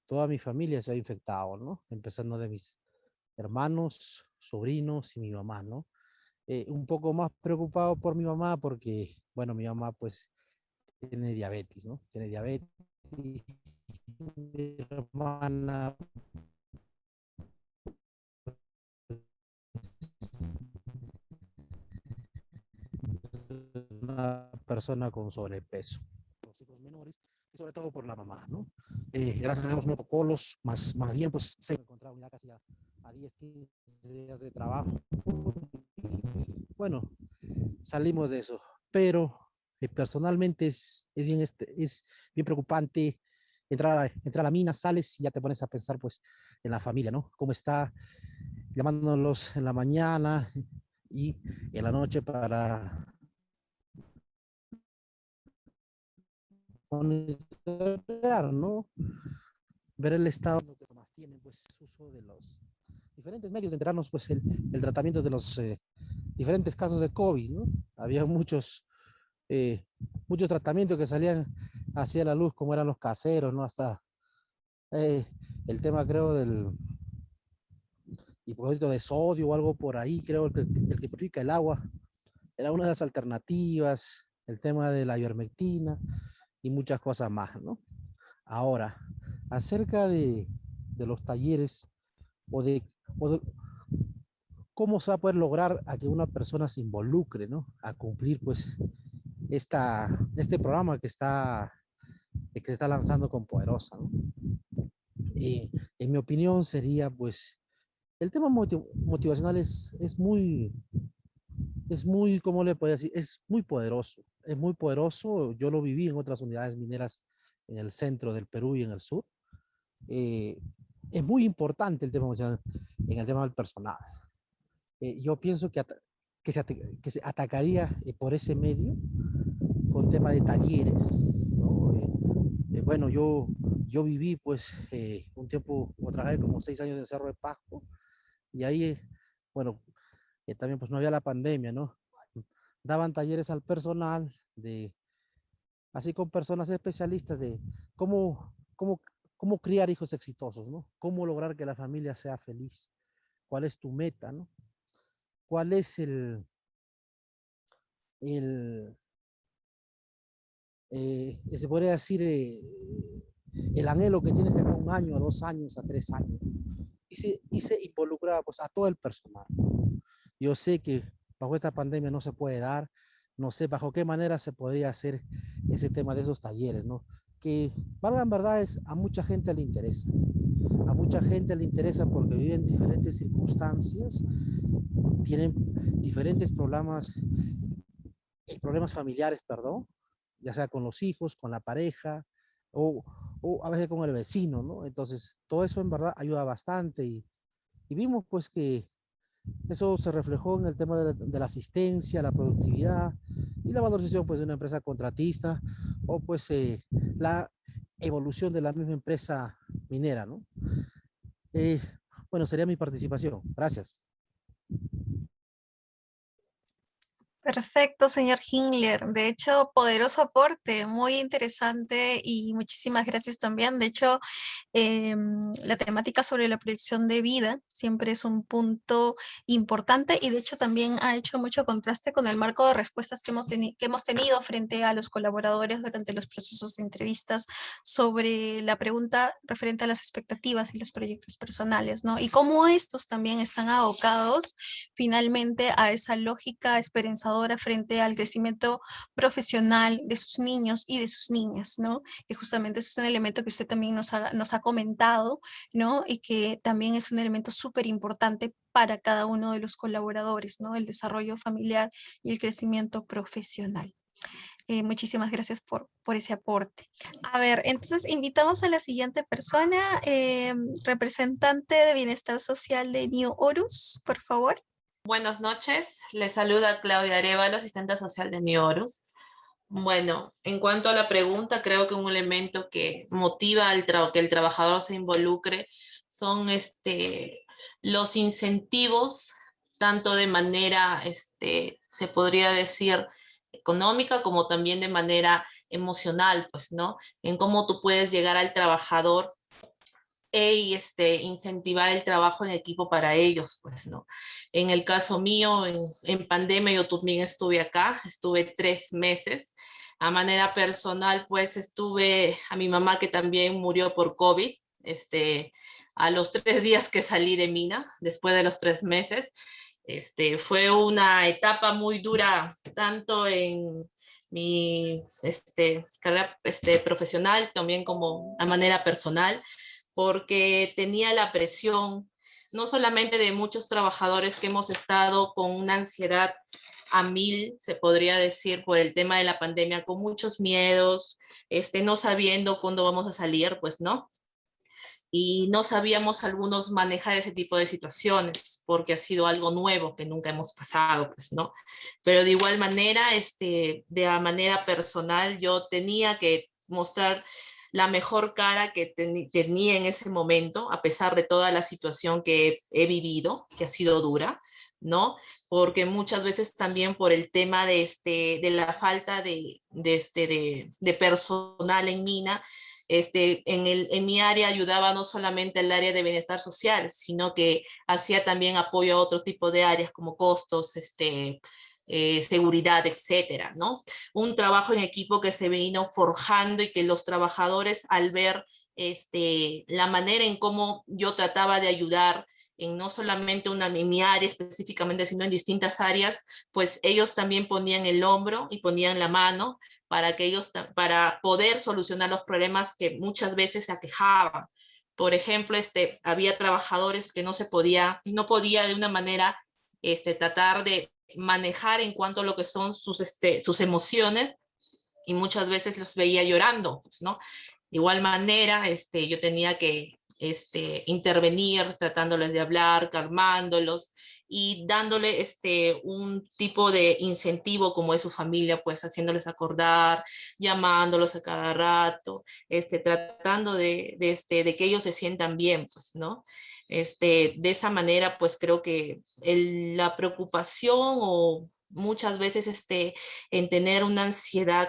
toda mi familia se ha infectado, ¿no? Empezando de mis hermanos, sobrinos y mi mamá, ¿no? Un poco más preocupado por mi mamá porque, bueno, mi mamá pues tiene diabetes, ¿no? Tiene diabetes. Mi hermana una persona con sobrepeso. Los hijos menores, y sobre todo por la mamá, ¿no? Gracias a los protocolos, más bien, pues se encontraba unidad casi a a 10, 15 días de trabajo. Bueno, salimos de eso, pero personalmente es bien preocupante entrar a la mina, sales y ya te pones a pensar pues en la familia, ¿no? Cómo está, llamándolos en la mañana y en la noche para monitorear, ¿no? Ver el estado que más tienen, pues uso de los diferentes medios de enterarnos pues el tratamiento de los diferentes casos de COVID, ¿no? Había muchos tratamientos que salían hacia la luz, como eran los caseros, ¿no? Hasta el tema, creo, del hipoclorito de sodio o algo por ahí, creo, el que purifica el agua, era una de las alternativas, el tema de la ivermectina y muchas cosas más, ¿no? Ahora, acerca de los talleres o de cómo se va a poder lograr a que una persona se involucre, ¿no? A cumplir, pues, este programa que se está lanzando con Poderosa, ¿no? En mi opinión sería, pues, el tema motivacional ¿cómo le puedo decir? Es muy poderoso, yo lo viví en otras unidades mineras en el centro del Perú y en el sur. Es muy importante el tema motivacional en el tema del personal. Yo pienso que se atacaría por ese medio con tema de talleres, ¿no? Bueno, yo viví pues un tiempo, o trabajé como 6 años en Cerro de Pasco y ahí, bueno, también pues no había la pandemia, ¿no? Daban talleres al personal, así con personas especialistas de cómo, cómo, cómo criar hijos exitosos, ¿no? Cómo lograr que la familia sea feliz. ¿Cuál es tu meta, no? ¿Cuál es se podría decir, el anhelo que tienes de acá a 1 año, a 2 años, a 3 años? Y se involucra pues a todo el personal. Yo sé que bajo esta pandemia no se puede dar, no sé bajo qué manera se podría hacer ese tema de esos talleres, ¿no? Que, valgan verdades, a mucha gente le interesa. A mucha gente le interesa porque viven diferentes circunstancias, tienen diferentes problemas familiares, perdón, ya sea con los hijos, con la pareja, o, o a veces con el vecino, ¿no? Entonces, todo eso en verdad ayuda bastante y vimos pues que eso se reflejó en el tema de la asistencia, la productividad y la valorización pues de una empresa contratista o pues la evolución de la misma empresa minera, ¿no? Bueno, sería mi participación. Gracias. Perfecto, señor Hingler. De hecho, poderoso aporte, muy interesante y muchísimas gracias también. De hecho, la temática sobre la proyección de vida siempre es un punto importante y de hecho también ha hecho mucho contraste con el marco de respuestas que hemos tenido frente a los colaboradores durante los procesos de entrevistas sobre la pregunta referente a las expectativas y los proyectos personales, ¿no? Y cómo estos también están abocados finalmente a esa lógica esperanzadora frente al crecimiento profesional de sus niños y de sus niñas, ¿no? Que justamente es un elemento que usted también nos ha comentado, ¿no? Y que también es un elemento súper importante para cada uno de los colaboradores, ¿no? El desarrollo familiar y el crecimiento profesional. Muchísimas gracias por ese aporte. A ver, entonces invitamos a la siguiente persona, representante de Bienestar Social de New Horus, por favor. Buenas noches, les saluda Claudia Arevalo, asistente social de New Horus. Bueno, en cuanto a la pregunta, creo que un elemento que motiva que el trabajador se involucre son los incentivos, tanto de manera, se podría decir, económica, como también de manera emocional, pues, ¿no? En cómo tú puedes llegar al trabajador incentivar el trabajo en equipo para ellos, pues, ¿no? En el caso mío, en pandemia, yo también estuve acá, estuve 3 meses. A manera personal, pues, estuve a mi mamá que también murió por COVID, a los 3 días que salí de mina, después de los 3 meses. Fue una etapa muy dura, tanto en mi carrera profesional, también como a manera personal, porque tenía la presión no solamente de muchos trabajadores que hemos estado con una ansiedad a 1000, se podría decir, por el tema de la pandemia, con muchos miedos, no sabiendo cuándo vamos a salir, pues no. Y no sabíamos algunos manejar ese tipo de situaciones, porque ha sido algo nuevo que nunca hemos pasado, pues no. Pero de igual manera, de la manera personal, yo tenía que mostrar la mejor cara que tenía en ese momento, a pesar de toda la situación que he vivido, que ha sido dura, ¿no? Porque muchas veces también por el tema de la falta de personal en Mina, en mi área ayudaba no solamente al área de bienestar social, sino que hacía también apoyo a otro tipo de áreas como costos, seguridad, etcétera, ¿no? Un trabajo en equipo que se vino forjando y que los trabajadores al ver la manera en cómo yo trataba de ayudar en no solamente en mi área específicamente, sino en distintas áreas, pues ellos también ponían el hombro y ponían la mano para poder solucionar los problemas que muchas veces se aquejaban. Por ejemplo, había trabajadores que no podía de una manera tratar de manejar en cuanto a lo que son sus emociones, y muchas veces los veía llorando, pues, ¿no? De igual manera, yo tenía que intervenir, tratándoles de hablar, calmándolos y dándole un tipo de incentivo como es su familia, pues haciéndoles acordar, llamándolos a cada rato, tratando de que ellos se sientan bien, pues, ¿no? De esa manera, pues creo que la preocupación o muchas veces en tener una ansiedad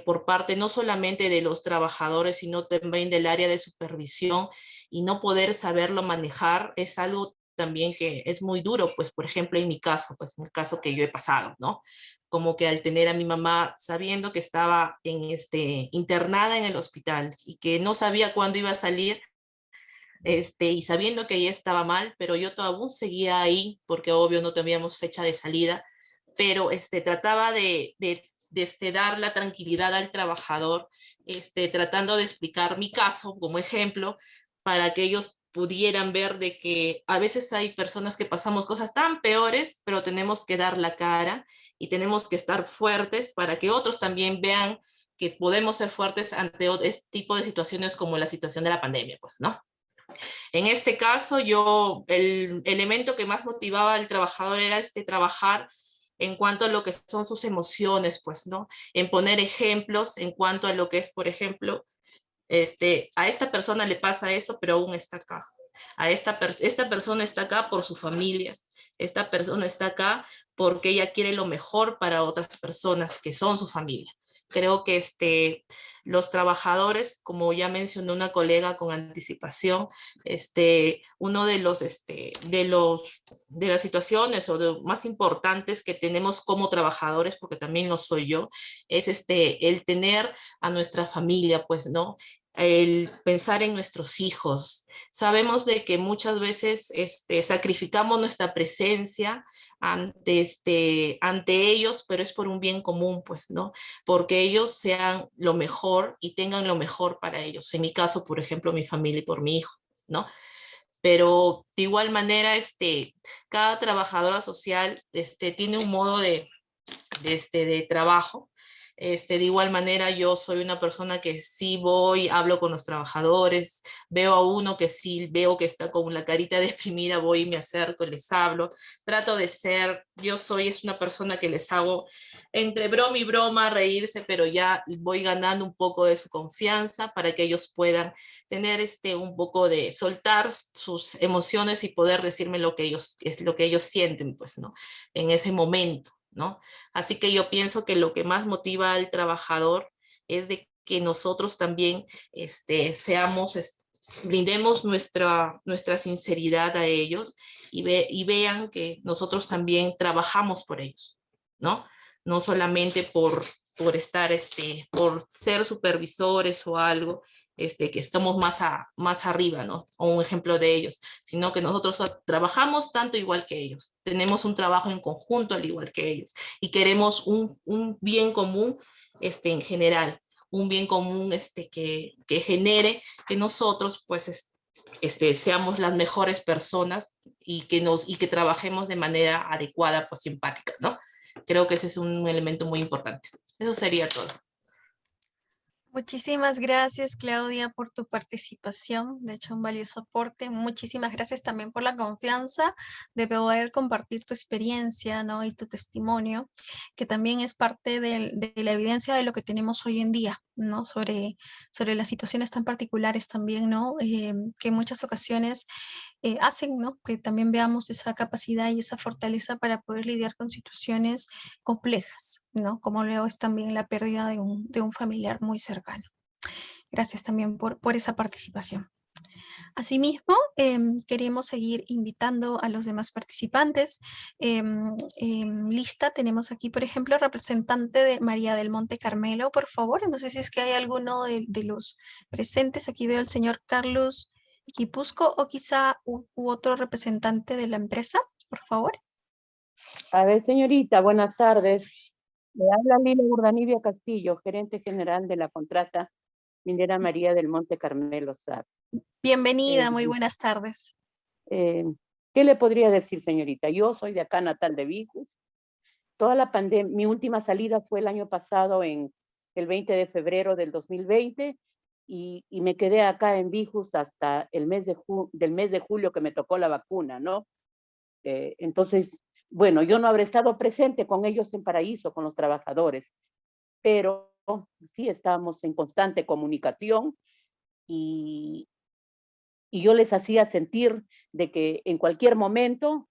por parte no solamente de los trabajadores, sino también del área de supervisión, y no poder saberlo manejar es algo también que es muy duro, pues por ejemplo en mi caso, pues en el caso que yo he pasado, ¿no? Como que al tener a mi mamá sabiendo que estaba internada en el hospital y que no sabía cuándo iba a salir, y sabiendo que ella estaba mal, pero yo aún seguía ahí, porque obvio no teníamos fecha de salida, pero trataba de dar la tranquilidad al trabajador, tratando de explicar mi caso como ejemplo, para que ellos pudieran ver de que a veces hay personas que pasamos cosas tan peores, pero tenemos que dar la cara y tenemos que estar fuertes para que otros también vean que podemos ser fuertes ante este tipo de situaciones como la situación de la pandemia, pues, ¿no? En este caso, el elemento que más motivaba al trabajador era trabajar en cuanto a lo que son sus emociones, pues, ¿no? En poner ejemplos en cuanto a lo que es, por ejemplo, a esta persona le pasa eso, pero aún está acá. Esta persona está acá por su familia. Esta persona está acá porque ella quiere lo mejor para otras personas que son su familia. Creo que los trabajadores, como ya mencionó una colega con anticipación, uno de las situaciones o de más importantes que tenemos como trabajadores, porque también lo soy yo, es el tener a nuestra familia, pues, ¿no? El pensar en nuestros hijos. Sabemos de que muchas veces sacrificamos nuestra presencia ante ellos, pero es por un bien común, pues, ¿no? Porque ellos sean lo mejor y tengan lo mejor para ellos. En mi caso, por ejemplo, mi familia y por mi hijo, ¿no? Pero de igual manera, cada trabajadora social tiene un modo de trabajo. De igual manera, yo soy una persona que sí voy, hablo con los trabajadores, veo a uno que sí veo que está con la carita deprimida, voy y me acerco, les hablo, trato de ser, es una persona que les hago entre broma y broma, reírse, pero ya voy ganando un poco de su confianza para que ellos puedan tener un poco de soltar sus emociones y poder decirme lo que ellos sienten, pues, ¿no? En ese momento, ¿no? Así que yo pienso que lo que más motiva al trabajador es de que nosotros también brindemos nuestra sinceridad a ellos y vean que nosotros también trabajamos por ellos, ¿no? No solamente por por ser supervisores o algo, que estamos más arriba, ¿no? O un ejemplo de ellos, sino que nosotros trabajamos tanto igual que ellos, tenemos un trabajo en conjunto al igual que ellos, y queremos un bien común en general, un bien común que genere que nosotros pues seamos las mejores personas y que trabajemos de manera adecuada, pues empática, ¿no? Creo que ese es un elemento muy importante. Eso sería todo. Muchísimas gracias, Claudia, por tu participación. De hecho, un valioso aporte. Muchísimas gracias también por la confianza de poder compartir tu experiencia, ¿no? Y tu testimonio, que también es parte de la evidencia de lo que tenemos hoy en día, ¿no? Sobre las situaciones tan particulares también, ¿no? Que en muchas ocasiones hacen, ¿no? Que también veamos esa capacidad y esa fortaleza para poder lidiar con situaciones complejas, ¿no? Como luego es también la pérdida de un familiar muy cercano. Gracias también por esa participación. Asimismo, queremos seguir invitando a los demás participantes. Lista, tenemos aquí, por ejemplo, representante de María del Monte Carmelo, por favor. No sé si es que hay alguno de los presentes. Aquí veo al señor Carlos Quipusco o quizá u otro representante de la empresa, por favor. A ver, señorita, buenas tardes. Le habla Lila Urdanibia Castillo, gerente general de la contrata minera María del Monte Carmelo SAR. Bienvenida, muy buenas tardes. ¿Qué le podría decir, señorita? Yo soy de acá, natal de Bijus. Toda la pandemia, mi última salida fue el año pasado, en el 20 de febrero del 2020, y me quedé acá en Bijus hasta el mes de julio que me tocó la vacuna, ¿no? Entonces, bueno, yo no habré estado presente con ellos en Paraíso, con los trabajadores, pero sí estábamos en constante comunicación y yo les hacía sentir de que en cualquier momento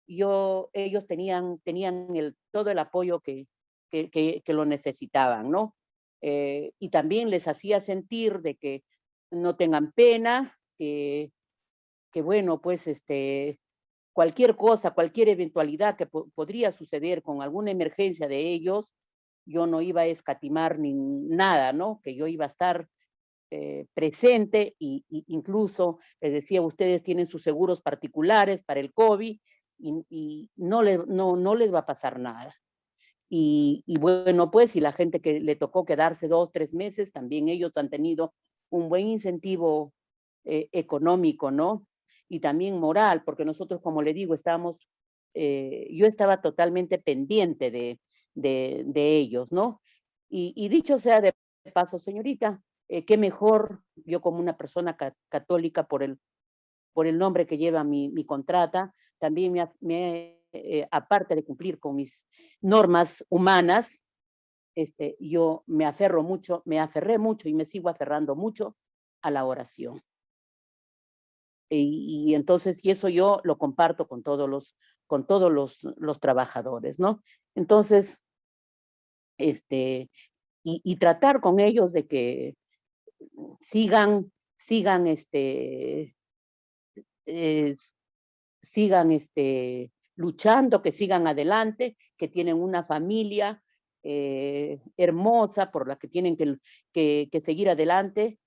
ellos tenían todo el apoyo que lo necesitaban, ¿no? Y también les hacía sentir de que no tengan pena, que bueno, pues cualquier cosa, cualquier eventualidad que podría suceder con alguna emergencia de ellos, yo no iba a escatimar ni nada, ¿no? Que yo iba a estar presente y incluso les decía, ustedes tienen sus seguros particulares para el COVID y no les va a pasar nada. Y bueno, pues, y la gente que le tocó quedarse 2, 3 meses, también ellos han tenido un buen incentivo económico, ¿no? Y también moral, porque nosotros, como le digo, yo estaba totalmente pendiente de ellos, ¿no? Y dicho sea de paso, señorita, qué mejor, yo como una persona católica por el nombre que lleva mi contrata, también aparte de cumplir con mis normas humanas, yo me aferré mucho y me sigo aferrando mucho a la oración. Y entonces, y eso yo lo comparto con todos los trabajadores, ¿no? Entonces, y tratar con ellos de que sigan luchando, que sigan adelante, que tienen una familia hermosa por la que tienen que seguir adelante.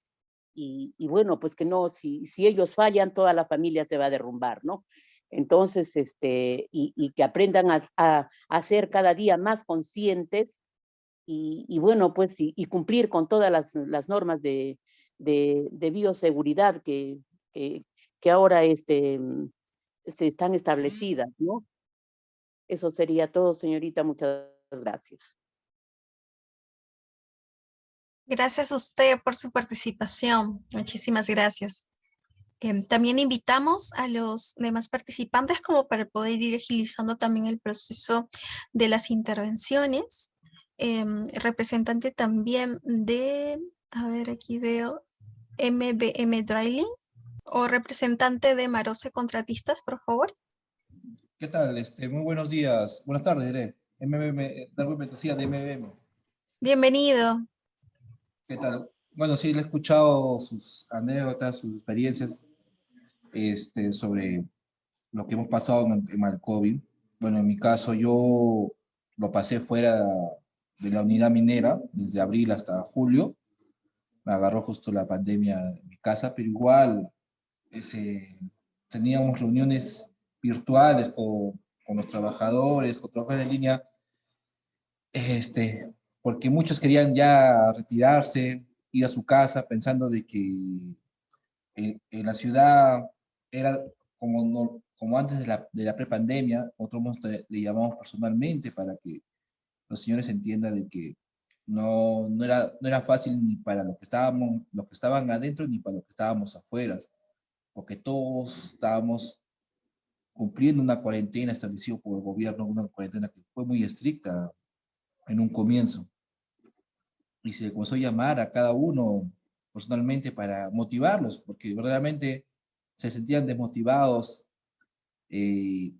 Y bueno, pues que no, si ellos fallan, toda la familia se va a derrumbar, ¿no? Entonces, y que aprendan a ser cada día más conscientes y bueno, pues, y cumplir con todas las normas de bioseguridad que ahora se están establecidas, ¿no? Eso sería todo, señorita. Muchas gracias. Gracias a usted por su participación. Muchísimas gracias. También invitamos a los demás participantes como para poder ir agilizando también el proceso de las intervenciones. Representante también de, a ver, aquí veo, MBM Drilling, o representante de Marose Contratistas, por favor. ¿Qué tal? Muy buenos días. Buenas tardes, diré. La representación de MBM. Bienvenido. ¿Qué tal? Bueno, sí, le he escuchado sus anécdotas, sus experiencias sobre lo que hemos pasado en el COVID. Bueno, en mi caso, yo lo pasé fuera de la unidad minera, desde abril hasta julio. Me agarró justo la pandemia en mi casa, pero igual teníamos reuniones virtuales con los trabajadores, con trabajadores en línea, porque muchos querían ya retirarse, ir a su casa pensando de que En la ciudad era como, como antes de la prepandemia, nosotros le llamamos personalmente para que los señores entiendan de que no era fácil ni para los que estaban adentro ni para los que estábamos afuera, porque todos estábamos cumpliendo una cuarentena establecida por el gobierno, una cuarentena que fue muy estricta en un comienzo. Y se comenzó a llamar a cada uno personalmente para motivarlos, porque verdaderamente se sentían desmotivados. Y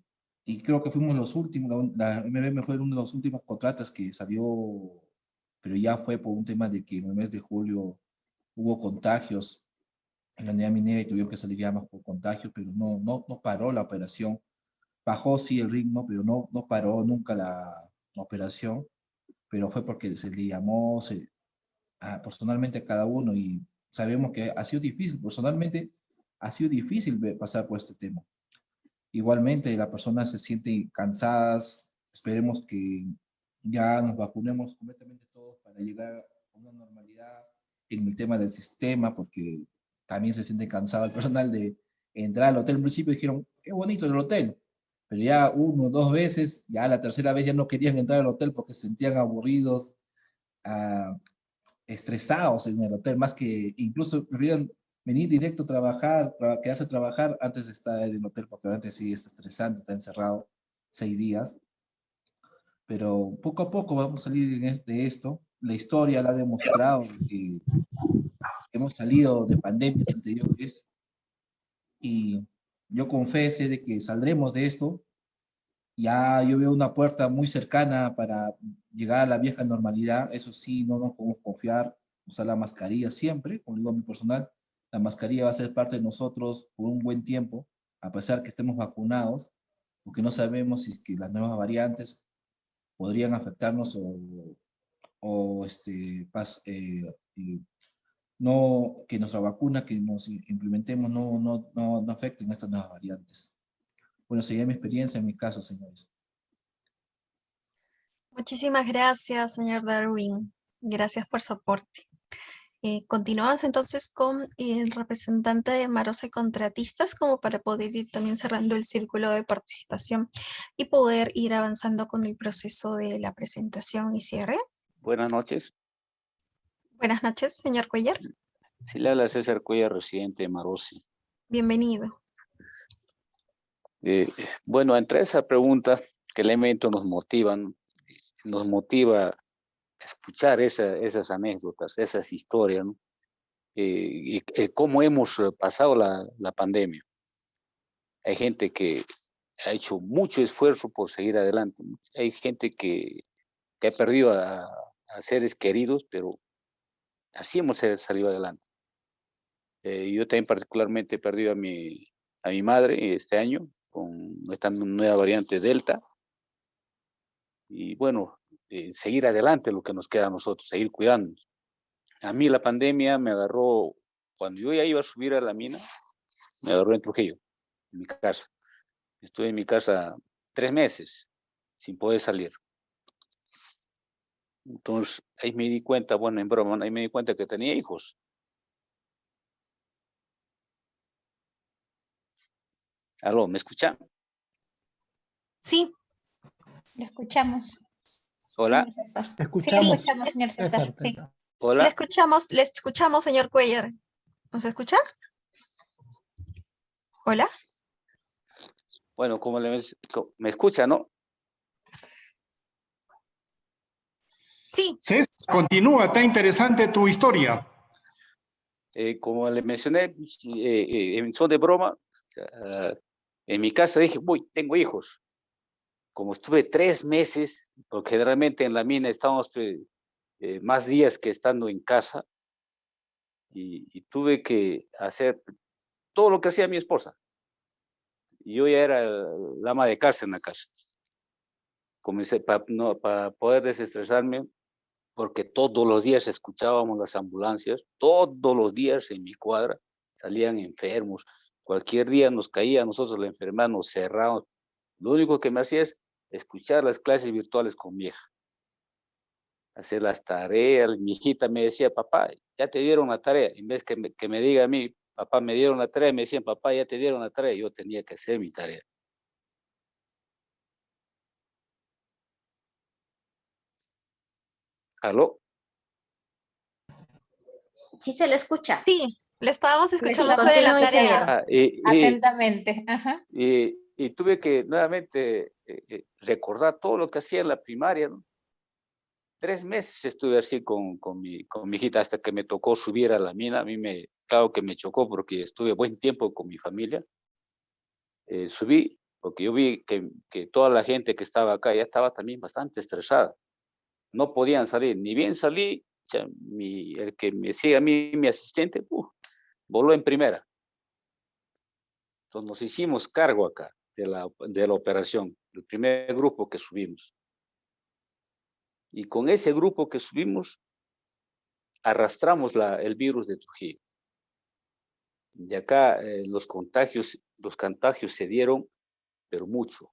creo que fuimos los últimos, la MBM fue uno de los últimos contratos que salió, pero ya fue por un tema de que en el mes de julio hubo contagios en la unidad minera y tuvieron que salir ya más por contagios, pero no paró la operación. Bajó sí el ritmo, pero no paró nunca la operación, pero fue porque se le llamó personalmente a cada uno y sabemos que ha sido difícil, personalmente ha sido difícil pasar por este tema. Igualmente las personas se sienten cansadas, esperemos que ya nos vacunemos completamente todos para llegar a una normalidad en el tema del sistema, porque también se siente cansado el personal de entrar al hotel. En principio dijeron, qué bonito el hotel, pero ya 1 o 2 veces, ya la tercera vez ya no querían entrar al hotel porque se sentían aburridos, estresados en el hotel, más que incluso preferían venir directo a trabajar, quedarse a trabajar antes de estar en el hotel, porque antes sí es estresante, está encerrado 6 días. Pero poco a poco vamos a salir de esto. La historia la ha demostrado que hemos salido de pandemias anteriores y yo confieso de que saldremos de esto. Ya yo veo una puerta muy cercana para llegar a la vieja normalidad. Eso sí, no nos podemos confiar, usar la mascarilla siempre, como digo a mi personal. La mascarilla va a ser parte de nosotros por un buen tiempo, a pesar que estemos vacunados, porque no sabemos si es que las nuevas variantes podrían afectarnos no, que nuestra vacuna que nos implementemos no afecten estas nuevas variantes. Bueno, sería mi experiencia en mi caso, señores. Muchísimas gracias, señor Darwin. Gracias por su aporte. Continuamos entonces con el representante de Marosa y Contratistas, como para poder ir también cerrando el círculo de participación y poder ir avanzando con el proceso de la presentación y cierre. Buenas noches. Buenas noches, señor Cuellar. Sí, le habla César Cuellar, residente de Marosi. Bienvenido. Bueno, entre esa pregunta, ¿qué elementos nos motivan? Nos motiva escuchar esas anécdotas, esas historias, ¿no? Y cómo hemos pasado la pandemia. Hay gente que ha hecho mucho esfuerzo por seguir adelante. Hay gente que ha perdido a seres queridos, pero así hemos salido adelante. Yo también particularmente he perdido a mi madre este año con esta nueva variante Delta. Y bueno, seguir adelante lo que nos queda a nosotros, seguir cuidándonos. A mí la pandemia me agarró, cuando yo ya iba a subir a la mina, me agarró en Trujillo, en mi casa. Estuve en mi casa 3 meses sin poder salir. Entonces ahí me di cuenta, bueno, en broma, ahí me di cuenta que tenía hijos. ¿Aló, me escuchan? Sí. Le escuchamos. Hola. Señor César. Te escuchamos. Sí, le escuchamos, señor César. Sí. Hola. Le escuchamos, señor Cuellar. ¿Nos escucha? Hola. Bueno, como me escucha, ¿no? Sí. César, continúa, está interesante tu historia. Como le mencioné, en son de broma, en mi casa dije, uy, tengo hijos. Como estuve 3 meses, porque generalmente en la mina estábamos más días que estando en casa, y tuve que hacer todo lo que hacía mi esposa. Y yo ya era la ama de casa en la casa. Comencé para poder desestresarme, porque todos los días escuchábamos las ambulancias, todos los días en mi cuadra salían enfermos. Cualquier día nos caía a nosotros la enfermedad, nos cerrábamos. Lo único que me hacía es escuchar las clases virtuales con mi hija, hacer las tareas. Mi hijita me decía, papá, ya te dieron la tarea, en vez que me diga a mí, papá, me dieron la tarea, me decían, papá, ya te dieron la tarea, yo tenía que hacer mi tarea. ¿Aló? Sí se le escucha. Sí, le estábamos escuchando Sí, sobre la continúe, tarea. ingeniero. Atentamente. Ajá. Y tuve que nuevamente recordar todo lo que hacía en la primaria, ¿no? 3 meses estuve así con mi hijita hasta que me tocó subir a la mina. A mí claro que me chocó porque estuve buen tiempo con mi familia. Subí porque yo vi que toda la gente que estaba acá ya estaba también bastante estresada. No podían salir. Ni bien salí, ya el que me sigue a mí, mi asistente, voló en primera. Entonces nos hicimos cargo acá de la operación, el primer grupo que subimos. Y con ese grupo que subimos, arrastramos el virus de Trujillo. De acá los contagios se dieron, pero mucho.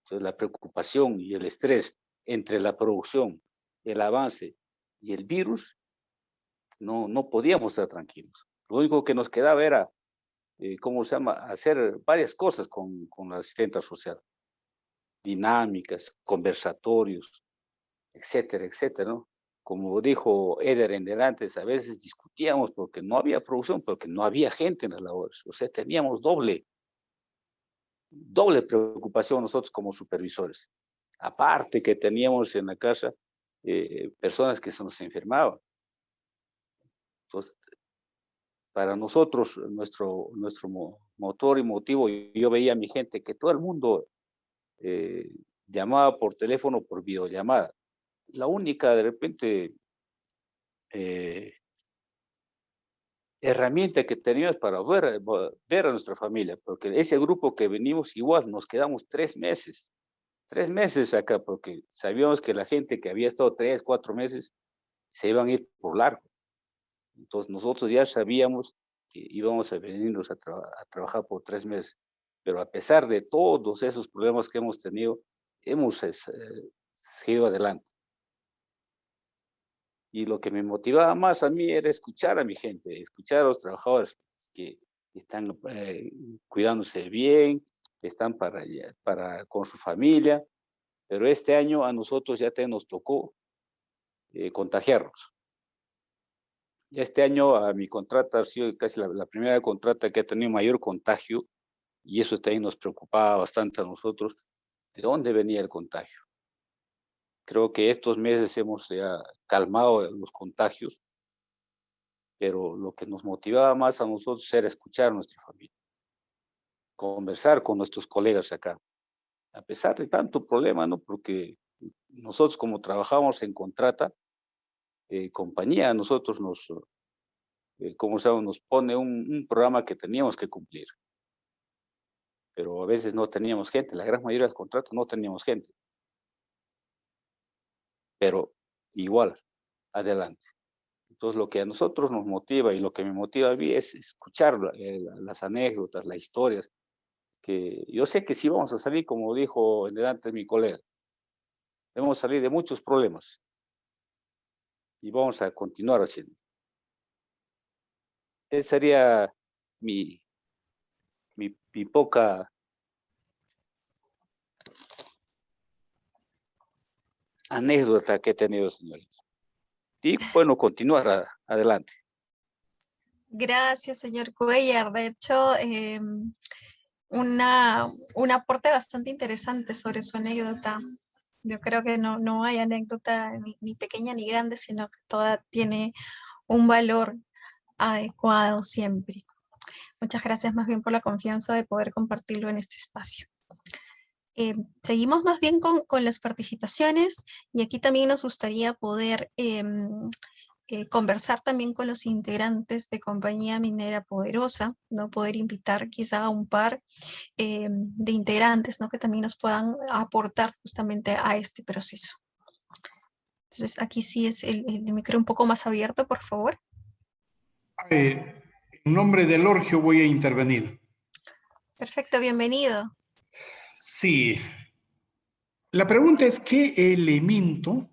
Entonces la preocupación y el estrés entre la producción, el avance y el virus, no podíamos estar tranquilos. Lo único que nos quedaba era, hacer varias cosas con la asistente social. Dinámicas, conversatorios, etcétera, etcétera, ¿no? Como dijo Eder en delante, a veces discutíamos porque no había producción, porque no había gente en las labores. O sea, teníamos doble preocupación nosotros como supervisores. Aparte que teníamos en la casa personas que se nos enfermaban. Entonces, para nosotros, nuestro motor y motivo, yo veía a mi gente que todo el mundo llamaba por teléfono, por videollamada. La única, de repente, herramienta que teníamos para ver a nuestra familia, porque ese grupo que venimos igual, nos quedamos 3 meses. 3 meses acá, porque sabíamos que la gente que había estado 3, 4 meses se iban a ir por largo. Entonces nosotros ya sabíamos que íbamos a venirnos a trabajar por 3 meses. Pero a pesar de todos esos problemas que hemos tenido, hemos seguido adelante. Y lo que me motivaba más a mí era escuchar a mi gente, escuchar a los trabajadores que están cuidándose bien, están con su familia, pero este año a nosotros ya nos tocó contagiarnos. Este año a mi contrata ha sido casi la primera contrata que ha tenido mayor contagio, y eso también nos preocupaba bastante a nosotros, de dónde venía el contagio. Creo que estos meses hemos ya calmado los contagios, pero lo que nos motivaba más a nosotros era escuchar a nuestra familia, conversar con nuestros colegas acá, a pesar de tanto problema, ¿no? Porque nosotros como trabajamos en contrata, compañía, nosotros nos pone un programa que teníamos que cumplir, pero a veces no teníamos gente, la gran mayoría de los contratos no teníamos gente, pero igual, adelante. Entonces, lo que a nosotros nos motiva y lo que me motiva a mí es escuchar las anécdotas, las historias, que yo sé que sí vamos a salir, como dijo en delante mi colega, vamos a salir de muchos problemas y vamos a continuar haciendo. Esa sería mi poca anécdota que he tenido, señorita. Y bueno, continuar adelante. Gracias, señor Cuellar. De hecho, un aporte bastante interesante sobre su anécdota. Yo creo que no hay anécdota ni pequeña ni grande, sino que toda tiene un valor adecuado siempre. Muchas gracias más bien por la confianza de poder compartirlo en este espacio. Seguimos más bien con las participaciones, y aquí también nos gustaría poder conversar también con los integrantes de Compañía Minera Poderosa, ¿no? Poder invitar quizá a un par de integrantes, ¿no? Que también nos puedan aportar justamente a este proceso. Entonces aquí sí es el micro un poco más abierto, por favor. En nombre del Orgio voy a intervenir. Perfecto, bienvenido. Sí. La pregunta es, ¿qué elemento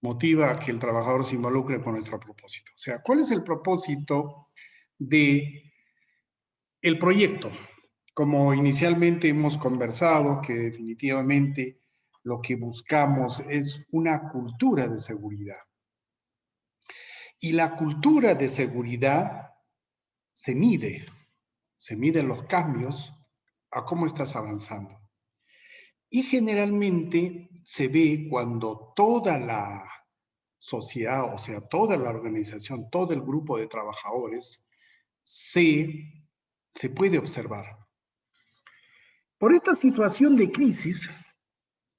motiva a que el trabajador se involucre con nuestro propósito? O sea, ¿cuál es el propósito de El proyecto, como inicialmente hemos conversado, que definitivamente lo que buscamos es una cultura de seguridad. Y la cultura de seguridad se miden los cambios a cómo estás avanzando. Y generalmente se ve cuando toda la sociedad, o sea, toda la organización, todo el grupo de trabajadores se puede observar. Por esta situación de crisis,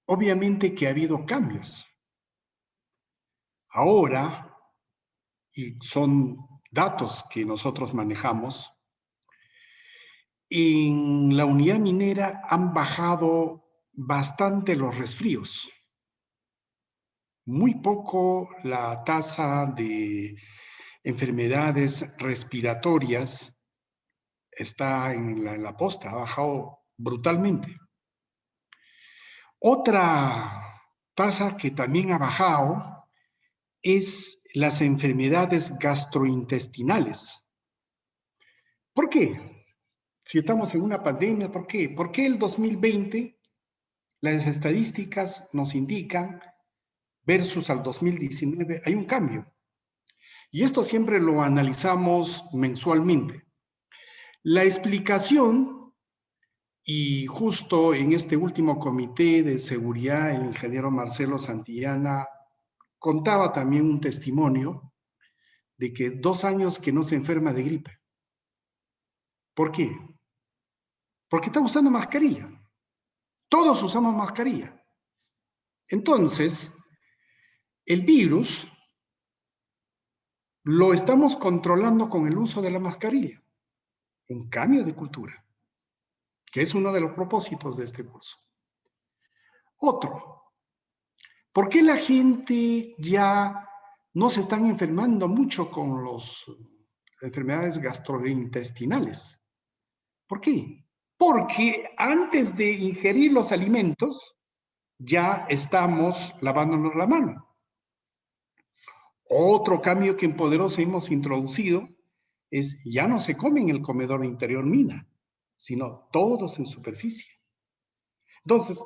obviamente que ha habido cambios. Ahora, y son datos que nosotros manejamos, en la unidad minera han bajado bastante los resfríos. Muy poco la tasa de enfermedades respiratorias está en la posta, ha bajado brutalmente. Otra tasa que también ha bajado es las enfermedades gastrointestinales. ¿Por qué? Si estamos en una pandemia, ¿por qué? Porque el 2020 las estadísticas nos indican versus al 2019 hay un cambio. Y esto siempre lo analizamos mensualmente. La explicación, y justo en este último comité de seguridad, el ingeniero Marcelo Santillana contaba también un testimonio de que 2 años que no se enferma de gripe. ¿Por qué? Porque está usando mascarilla. Todos usamos mascarilla. Entonces, el virus lo estamos controlando con el uso de la mascarilla. Un cambio de cultura, que es uno de los propósitos de este curso. Otro, ¿por qué la gente ya no se están enfermando mucho con las enfermedades gastrointestinales? ¿Por qué? Porque antes de ingerir los alimentos, ya estamos lavándonos la mano. Otro cambio que en Poderosa hemos introducido es ya no se come en el comedor interior mina, sino todos en superficie. Entonces,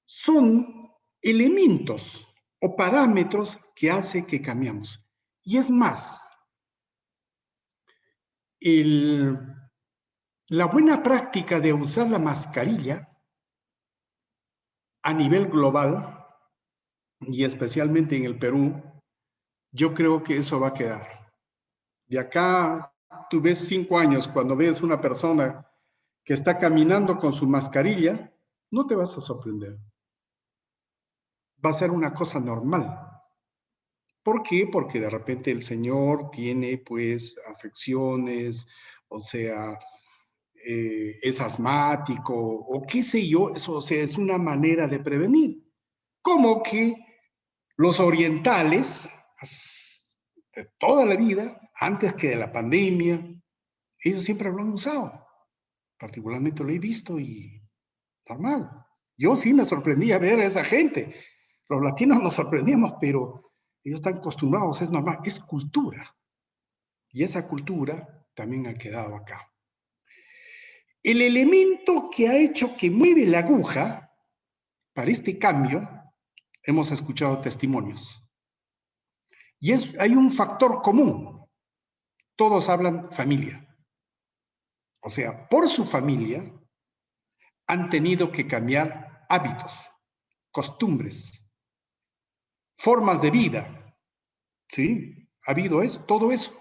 son elementos o parámetros que hacen que cambiamos. Y es más, la buena práctica de usar la mascarilla a nivel global, y especialmente en el Perú, yo creo que eso va a quedar. De acá, tú ves 5 años, cuando ves una persona que está caminando con su mascarilla, no te vas a sorprender. Va a ser una cosa normal. ¿Por qué? Porque de repente el señor tiene, pues, afecciones, o sea, es asmático, o qué sé yo, eso, o sea, es una manera de prevenir. Como que los orientales, de toda la vida, antes que de la pandemia, ellos siempre lo han usado. Particularmente lo he visto y normal. Yo sí me sorprendía ver a esa gente. Los latinos nos sorprendíamos, pero ellos están acostumbrados, es normal, es cultura. Y esa cultura también ha quedado acá. El elemento que ha hecho que mueve la aguja para este cambio, hemos escuchado testimonios. Y hay un factor común. Todos hablan familia. O sea, por su familia han tenido que cambiar hábitos, costumbres, formas de vida. ¿Sí? Ha habido eso, todo eso.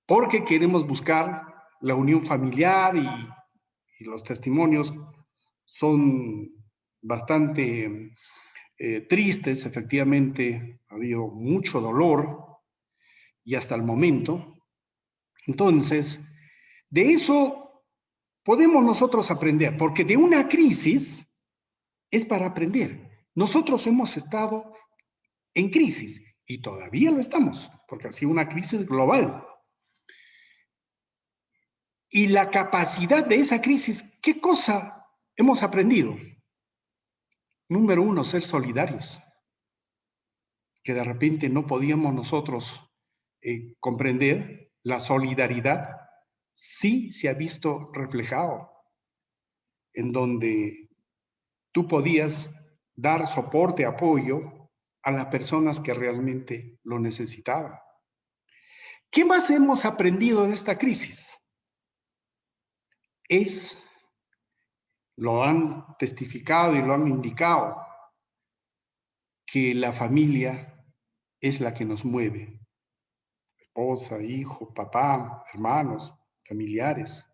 Porque queremos buscar la unión familiar y los testimonios son bastante tristes. Efectivamente, ha habido mucho dolor y hasta el momento. Entonces, de eso podemos nosotros aprender, porque de una crisis es para aprender. Nosotros hemos estado en crisis y todavía lo estamos, porque ha sido una crisis global. Y la capacidad de esa crisis, ¿qué cosa hemos aprendido? Número 1, ser solidarios. Que de repente no podíamos nosotros comprender la solidaridad sí se ha visto reflejado, en donde tú podías dar soporte, apoyo a las personas que realmente lo necesitaban. ¿Qué más hemos aprendido de esta crisis? Lo han testificado y lo han indicado, que la familia es la que nos mueve. Esposa, hijo, papá, hermanos, familiares.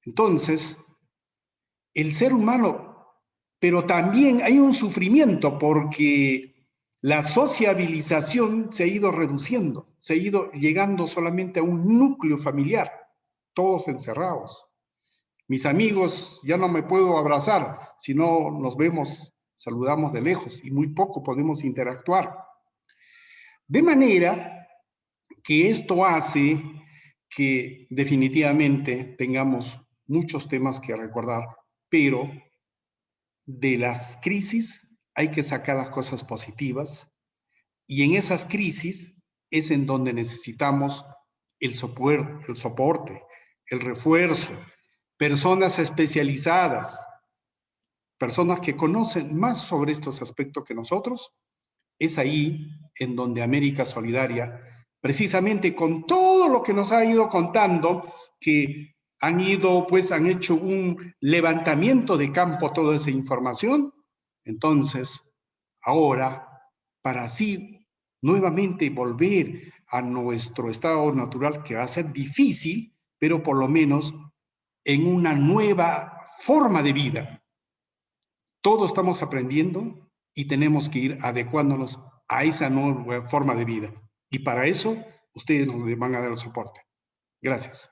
Entonces, el ser humano, pero también hay un sufrimiento porque la sociabilización se ha ido reduciendo, se ha ido llegando solamente a un núcleo familiar, todos encerrados. Mis amigos, ya no me puedo abrazar, si no nos vemos, saludamos de lejos y muy poco podemos interactuar. De manera que esto hace que definitivamente tengamos muchos temas que recordar, pero de las crisis hay que sacar las cosas positivas y en esas crisis es en donde necesitamos el soporte, el refuerzo, personas especializadas, personas que conocen más sobre estos aspectos que nosotros. Es ahí en donde América Solidaria, precisamente con todo lo que nos ha ido contando, que han hecho un levantamiento de campo toda esa información. Entonces, ahora, para así nuevamente volver a nuestro estado natural, que va a ser difícil, pero por lo menos en una nueva forma de vida. Todos estamos aprendiendo y tenemos que ir adecuándonos a esa nueva forma de vida. Y para eso, ustedes nos van a dar el soporte. Gracias.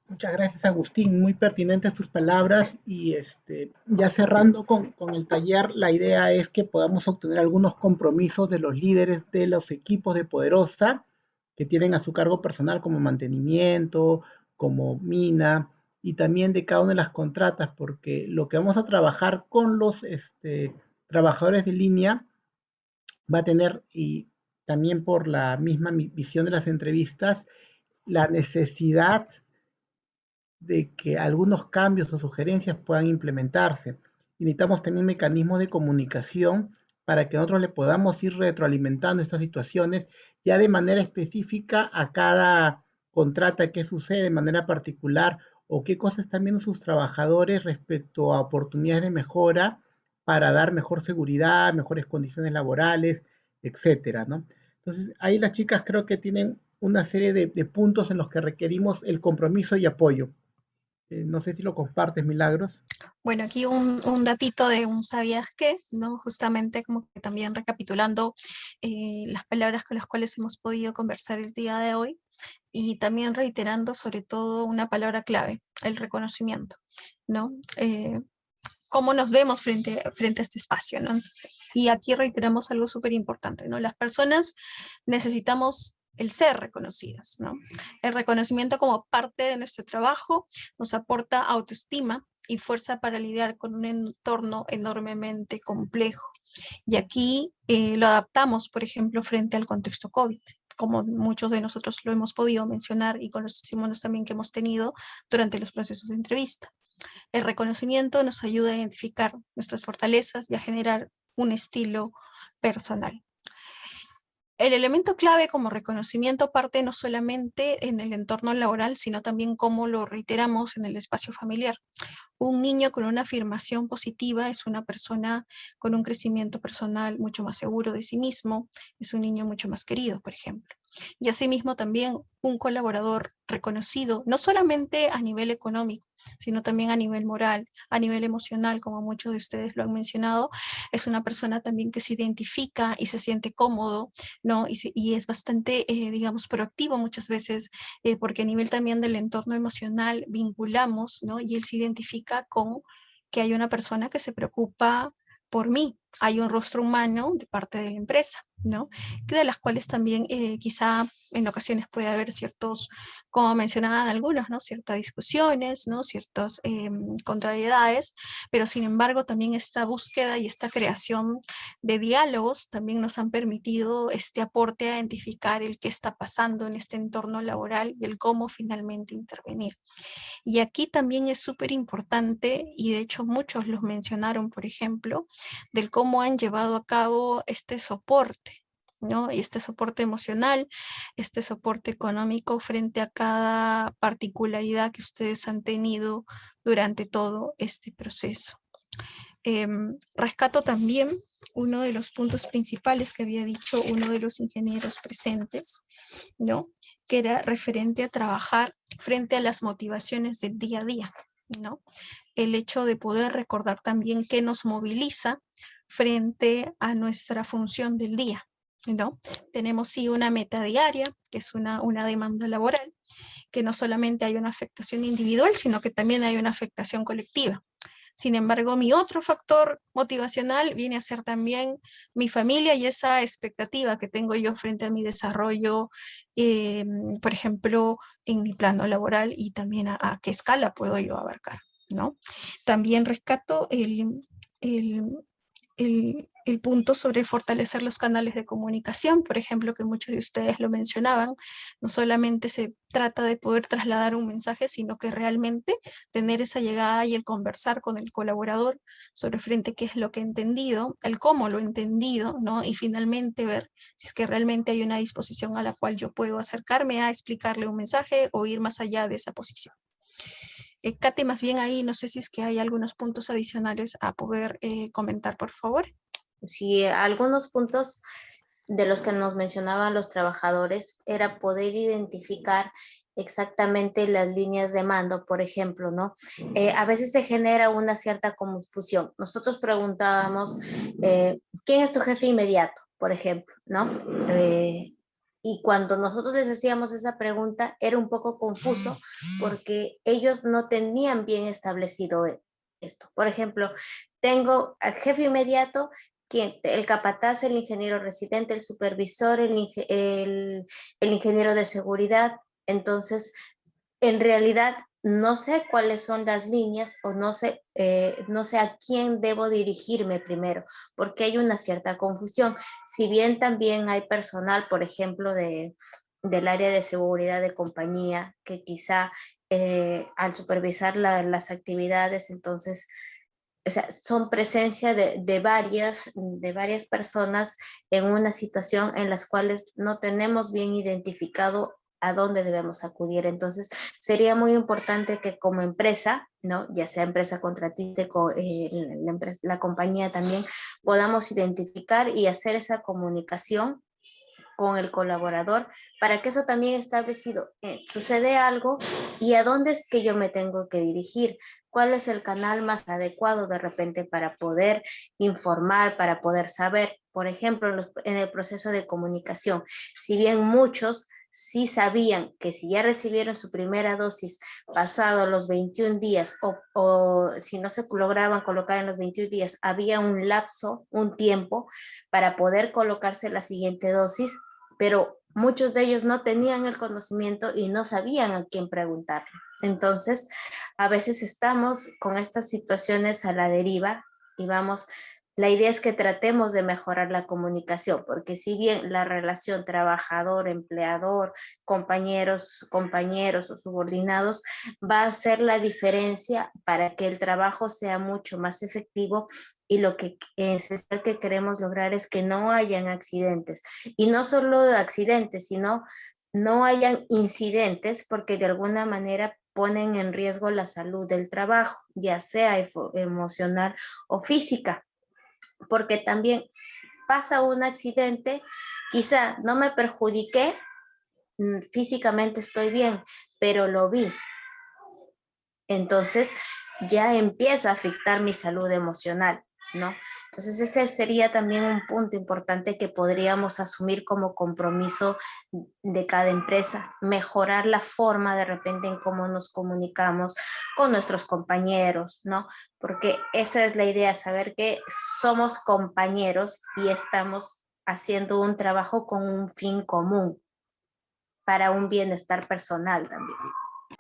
Muchas gracias, Agustín. Muy pertinentes tus palabras. Y ya cerrando con el taller, la idea es que podamos obtener algunos compromisos de los líderes de los equipos de Poderosa que tienen a su cargo personal, como mantenimiento, como mina, y también de cada una de las contratas, porque lo que vamos a trabajar con los trabajadores de línea va a tener, y también por la misma visión de las entrevistas, la necesidad de que algunos cambios o sugerencias puedan implementarse. Y necesitamos también mecanismos de comunicación para que nosotros le podamos ir retroalimentando estas situaciones ya de manera específica a cada contrata, qué sucede de manera particular o qué cosas están viendo sus trabajadores respecto a oportunidades de mejora para dar mejor seguridad, mejores condiciones laborales, etcétera, ¿no? Entonces, ahí las chicas creo que tienen una serie de puntos en los que requerimos el compromiso y apoyo. No sé si lo compartes, Milagros. Bueno, aquí un datito de un sabías qué, ¿no? Justamente como que también recapitulando las palabras con las cuales hemos podido conversar el día de hoy y también reiterando sobre todo una palabra clave, el reconocimiento, ¿no? Cómo nos vemos frente a este espacio, ¿no? Y aquí reiteramos algo súper importante, ¿no? Las personas necesitamos el ser reconocidas, ¿no? El reconocimiento como parte de nuestro trabajo nos aporta autoestima y fuerza para lidiar con un entorno enormemente complejo. Y aquí lo adaptamos, por ejemplo, frente al contexto COVID, como muchos de nosotros lo hemos podido mencionar y con los testimonios también que hemos tenido durante los procesos de entrevista. El reconocimiento nos ayuda a identificar nuestras fortalezas y a generar un estilo personal. El elemento clave como reconocimiento parte no solamente en el entorno laboral, sino también cómo lo reiteramos en el espacio familiar. Un niño con una afirmación positiva es una persona con un crecimiento personal mucho más seguro de sí mismo, es un niño mucho más querido, por ejemplo. Y asimismo también un colaborador reconocido, no solamente a nivel económico, sino también a nivel moral, a nivel emocional, como muchos de ustedes lo han mencionado, es una persona también que se identifica y se siente cómodo, ¿no? Y es bastante, digamos, proactivo muchas veces, porque a nivel también del entorno emocional vinculamos, ¿no? Y él se identifica con que hay una persona que se preocupa por mí, hay un rostro humano de parte de la empresa, ¿no? De las cuales también quizá en ocasiones puede haber ciertos como mencionaban algunos, ¿no? Ciertas discusiones, ¿no? Ciertas contrariedades, pero sin embargo también esta búsqueda y esta creación de diálogos también nos han permitido este aporte a identificar el qué está pasando en este entorno laboral y el cómo finalmente intervenir. Y aquí también es súper importante, y de hecho muchos los mencionaron, por ejemplo, del cómo han llevado a cabo este soporte, ¿no? Y este soporte emocional, este soporte económico frente a cada particularidad que ustedes han tenido durante todo este proceso. Rescato también uno de los puntos principales que había dicho uno de los ingenieros presentes, ¿no? Que era referente a trabajar frente a las motivaciones del día a día, ¿no? El hecho de poder recordar también qué nos moviliza frente a nuestra función del día, ¿no? Tenemos sí una meta diaria, que es una demanda laboral, que no solamente hay una afectación individual, sino que también hay una afectación colectiva. Sin embargo, mi otro factor motivacional viene a ser también mi familia y esa expectativa que tengo yo frente a mi desarrollo, por ejemplo, en mi plano laboral y también a qué escala puedo yo abarcar, ¿no? También rescato el punto sobre fortalecer los canales de comunicación, por ejemplo, que muchos de ustedes lo mencionaban. No solamente se trata de poder trasladar un mensaje, sino que realmente tener esa llegada y el conversar con el colaborador sobre frente qué es lo que he entendido, el cómo lo he entendido, ¿no? Y finalmente ver si es que realmente hay una disposición a la cual yo puedo acercarme a explicarle un mensaje o ir más allá de esa posición. Katy, más bien ahí, no sé si es que hay algunos puntos adicionales a poder comentar, por favor. Sí, algunos puntos de los que nos mencionaban los trabajadores era poder identificar exactamente las líneas de mando, por ejemplo, ¿no? A veces se genera una cierta confusión. Nosotros preguntábamos, ¿quién es tu jefe inmediato, por ejemplo, ¿no? Y cuando nosotros les hacíamos esa pregunta era un poco confuso porque ellos no tenían bien establecido esto. Por ejemplo, tengo al jefe inmediato, el capataz, el ingeniero residente, el supervisor, el ingeniero de seguridad. Entonces, en realidad no sé cuáles son las líneas o no sé a quién debo dirigirme primero, porque hay una cierta confusión. Si bien también hay personal, por ejemplo, del área de seguridad de compañía, que quizá al supervisar las actividades, entonces, o sea, son presencia de varias personas en una situación en las cuales no tenemos bien identificado a dónde debemos acudir. Entonces, sería muy importante que como empresa, ¿no? Ya sea empresa contratista, la compañía también, podamos identificar y hacer esa comunicación con el colaborador para que eso también establecido, sucede algo y a dónde es que yo me tengo que dirigir, cuál es el canal más adecuado de repente para poder informar, para poder saber. Por ejemplo, en el proceso de comunicación, si bien muchos sí sabían que si ya recibieron su primera dosis pasado los 21 días o si no se lograban colocar en los 21 días, había un lapso, un tiempo para poder colocarse la siguiente dosis, pero muchos de ellos no tenían el conocimiento y no sabían a quién preguntarle. Entonces, a veces estamos con estas situaciones a la deriva y vamos, la idea es que tratemos de mejorar la comunicación, porque si bien la relación trabajador-empleador, compañeros o subordinados, va a hacer la diferencia para que el trabajo sea mucho más efectivo y lo que esencial que queremos lograr es que no hayan accidentes. Y no solo accidentes, sino no hayan incidentes, porque de alguna manera ponen en riesgo la salud del trabajo, ya sea emocional o física. Porque también pasa un accidente, quizá no me perjudiqué, físicamente estoy bien, pero lo vi. Entonces ya empieza a afectar mi salud emocional, ¿no? Entonces ese sería también un punto importante que podríamos asumir como compromiso de cada empresa, mejorar la forma de repente en cómo nos comunicamos con nuestros compañeros, ¿no? Porque esa es la idea, saber que somos compañeros y estamos haciendo un trabajo con un fin común. para un bienestar personal también.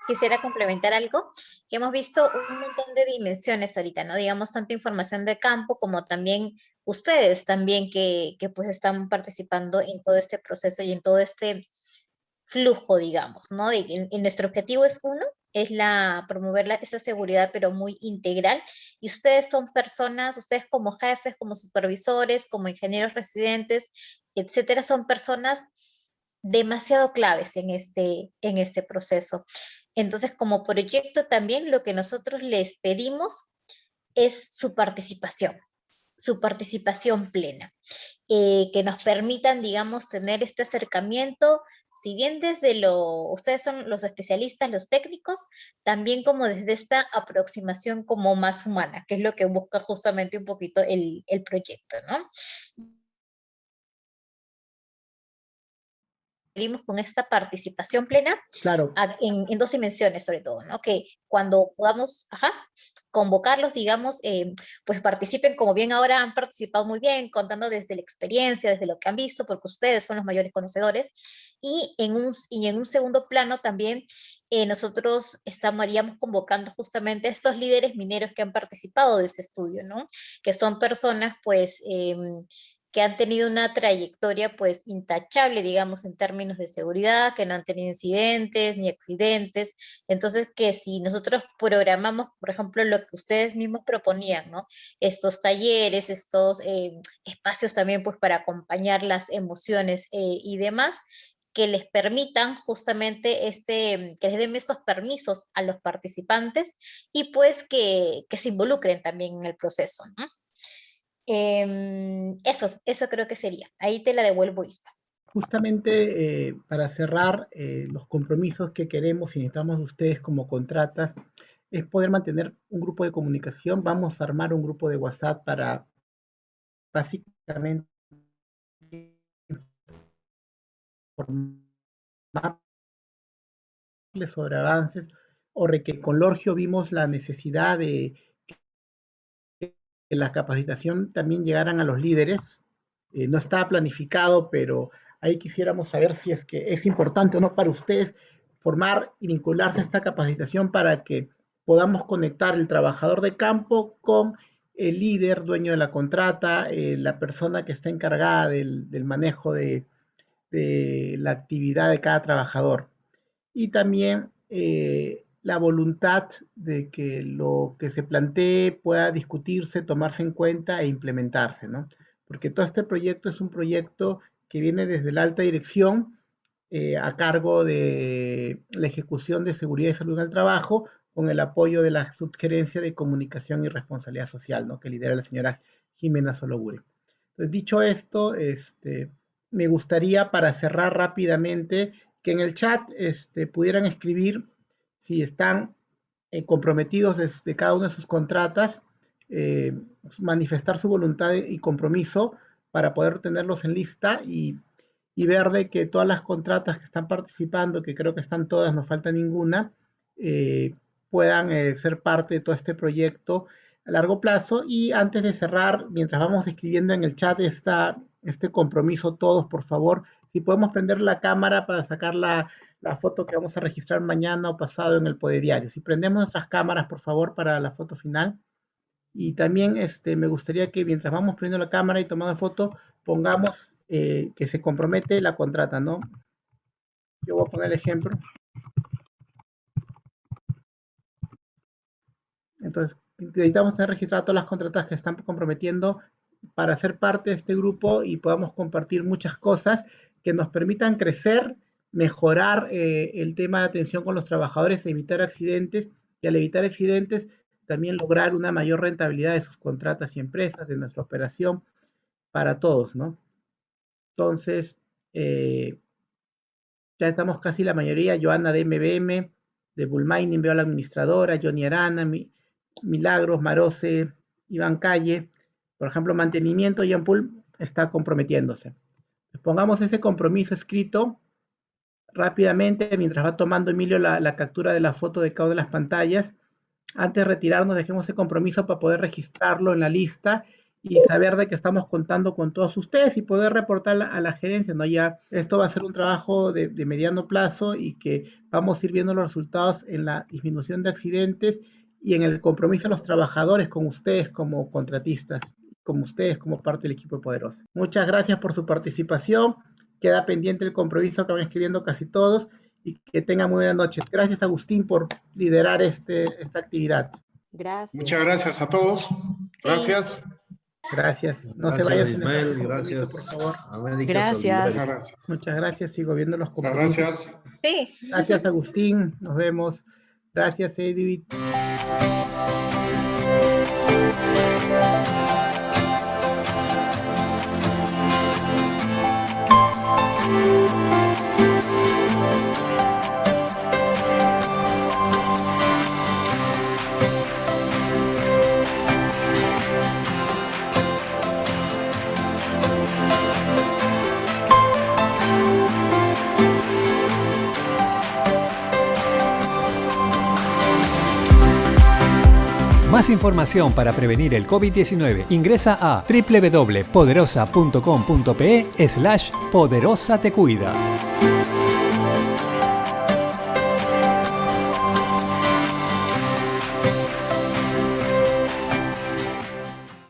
Quisiera complementar algo, que hemos visto un montón de dimensiones ahorita, ¿no? Digamos, tanta información de campo como también ustedes también que pues están participando en todo este proceso y en todo este flujo, digamos, ¿no? Y nuestro objetivo es es promover esta seguridad, pero muy integral. Y ustedes son personas, ustedes como jefes, como supervisores, como ingenieros residentes, etcétera, son personas demasiado claves en este proceso. Entonces, como proyecto también lo que nosotros les pedimos es su participación plena, que nos permitan, digamos, tener este acercamiento, si bien ustedes son los especialistas, los técnicos, también como desde esta aproximación como más humana, que es lo que busca justamente un poquito el proyecto, ¿no? Con esta participación plena, claro, en dos dimensiones sobre todo, ¿no? Que cuando podamos, convocarlos, digamos, pues participen como bien ahora han participado muy bien, contando desde la experiencia, desde lo que han visto, porque ustedes son los mayores conocedores, y en un segundo plano también nosotros estaríamos convocando justamente a estos líderes mineros que han participado de este estudio, ¿no? Que son personas, pues, que han tenido una trayectoria pues intachable, digamos, en términos de seguridad, que no han tenido incidentes ni accidentes. Entonces, que si nosotros programamos, por ejemplo, lo que ustedes mismos proponían, ¿no? Estos talleres, estos espacios también pues para acompañar las emociones y demás, que les permitan justamente que les den estos permisos a los participantes y pues que se involucren también en el proceso, ¿no? Eso creo que sería. Ahí te la devuelvo, Ispa. Justamente para cerrar, los compromisos que queremos y necesitamos de ustedes como contratas es poder mantener un grupo de comunicación. Vamos a armar un grupo de WhatsApp para básicamente informarles sobre avances, o que con Lorgio vimos la necesidad de que la capacitación también llegaran a los líderes. No estaba planificado, pero ahí quisiéramos saber si es que es importante o no para ustedes formar y vincularse a esta capacitación para que podamos conectar el trabajador de campo con el líder, dueño de la contrata, la persona que está encargada del manejo de la actividad de cada trabajador. Y también la voluntad de que lo que se plantee pueda discutirse, tomarse en cuenta e implementarse, ¿no? Porque todo este proyecto es un proyecto que viene desde la alta dirección a cargo de la ejecución de seguridad y salud en el trabajo, con el apoyo de la Subgerencia de Comunicación y Responsabilidad Social, ¿no? Que lidera la señora Jimena Sologure. Entonces, dicho esto, me gustaría, para cerrar rápidamente, que en el chat pudieran escribir si están comprometidos de cada una de sus contratas, manifestar su voluntad y compromiso para poder tenerlos en lista y ver de que todas las contratas que están participando, que creo que están todas, no falta ninguna, puedan ser parte de todo este proyecto a largo plazo. Y antes de cerrar, mientras vamos escribiendo en el chat este compromiso todos, por favor, si podemos prender la cámara para sacar la foto que vamos a registrar mañana o pasado en el Podediario. Si prendemos nuestras cámaras, por favor, para la foto final. Y también me gustaría que mientras vamos prendiendo la cámara y tomando la foto, pongamos que se compromete la contrata, ¿no? Yo voy a poner el ejemplo. Entonces, necesitamos tener registradas todas las contratas que están comprometiendo para ser parte de este grupo y podamos compartir muchas cosas que nos permitan crecer, mejorar el tema de atención con los trabajadores, evitar accidentes, y al evitar accidentes también lograr una mayor rentabilidad de sus contratas y empresas, de nuestra operación, para todos, ¿no? Entonces, ya estamos casi la mayoría. Joana de MBM, de Bullmining, veo a la administradora, Johnny Arana, Milagros, Marose, Iván Calle. Por ejemplo, mantenimiento, Jean Paul está comprometiéndose. Pongamos ese compromiso escrito rápidamente mientras va tomando Emilio la captura de la foto de cada una de las pantallas. Antes de retirarnos, dejemos ese compromiso para poder registrarlo en la lista y saber de que estamos contando con todos ustedes y poder reportar a la gerencia, ¿no? Ya esto va a ser un trabajo de mediano plazo y que vamos a ir viendo los resultados en la disminución de accidentes y en el compromiso de los trabajadores con ustedes como contratistas, como ustedes como parte del equipo de Poderosa. Muchas gracias por su participación. Queda pendiente el compromiso que van escribiendo casi todos y que tengan muy buenas noches. Gracias, Agustín, por liderar esta actividad. Gracias. Muchas gracias a todos. Gracias. Gracias. No Gracias, se vayan sin Ismael, dejar su compromiso, gracias. por favor. América Gracias. Solidaria. Muchas gracias. Sigo viendo los compromisos. Gracias. Sí. Gracias, Agustín. Nos vemos. Gracias, Edith. Más información para prevenir el COVID-19 ingresa a www.poderosa.com.pe/Poderosa te cuida.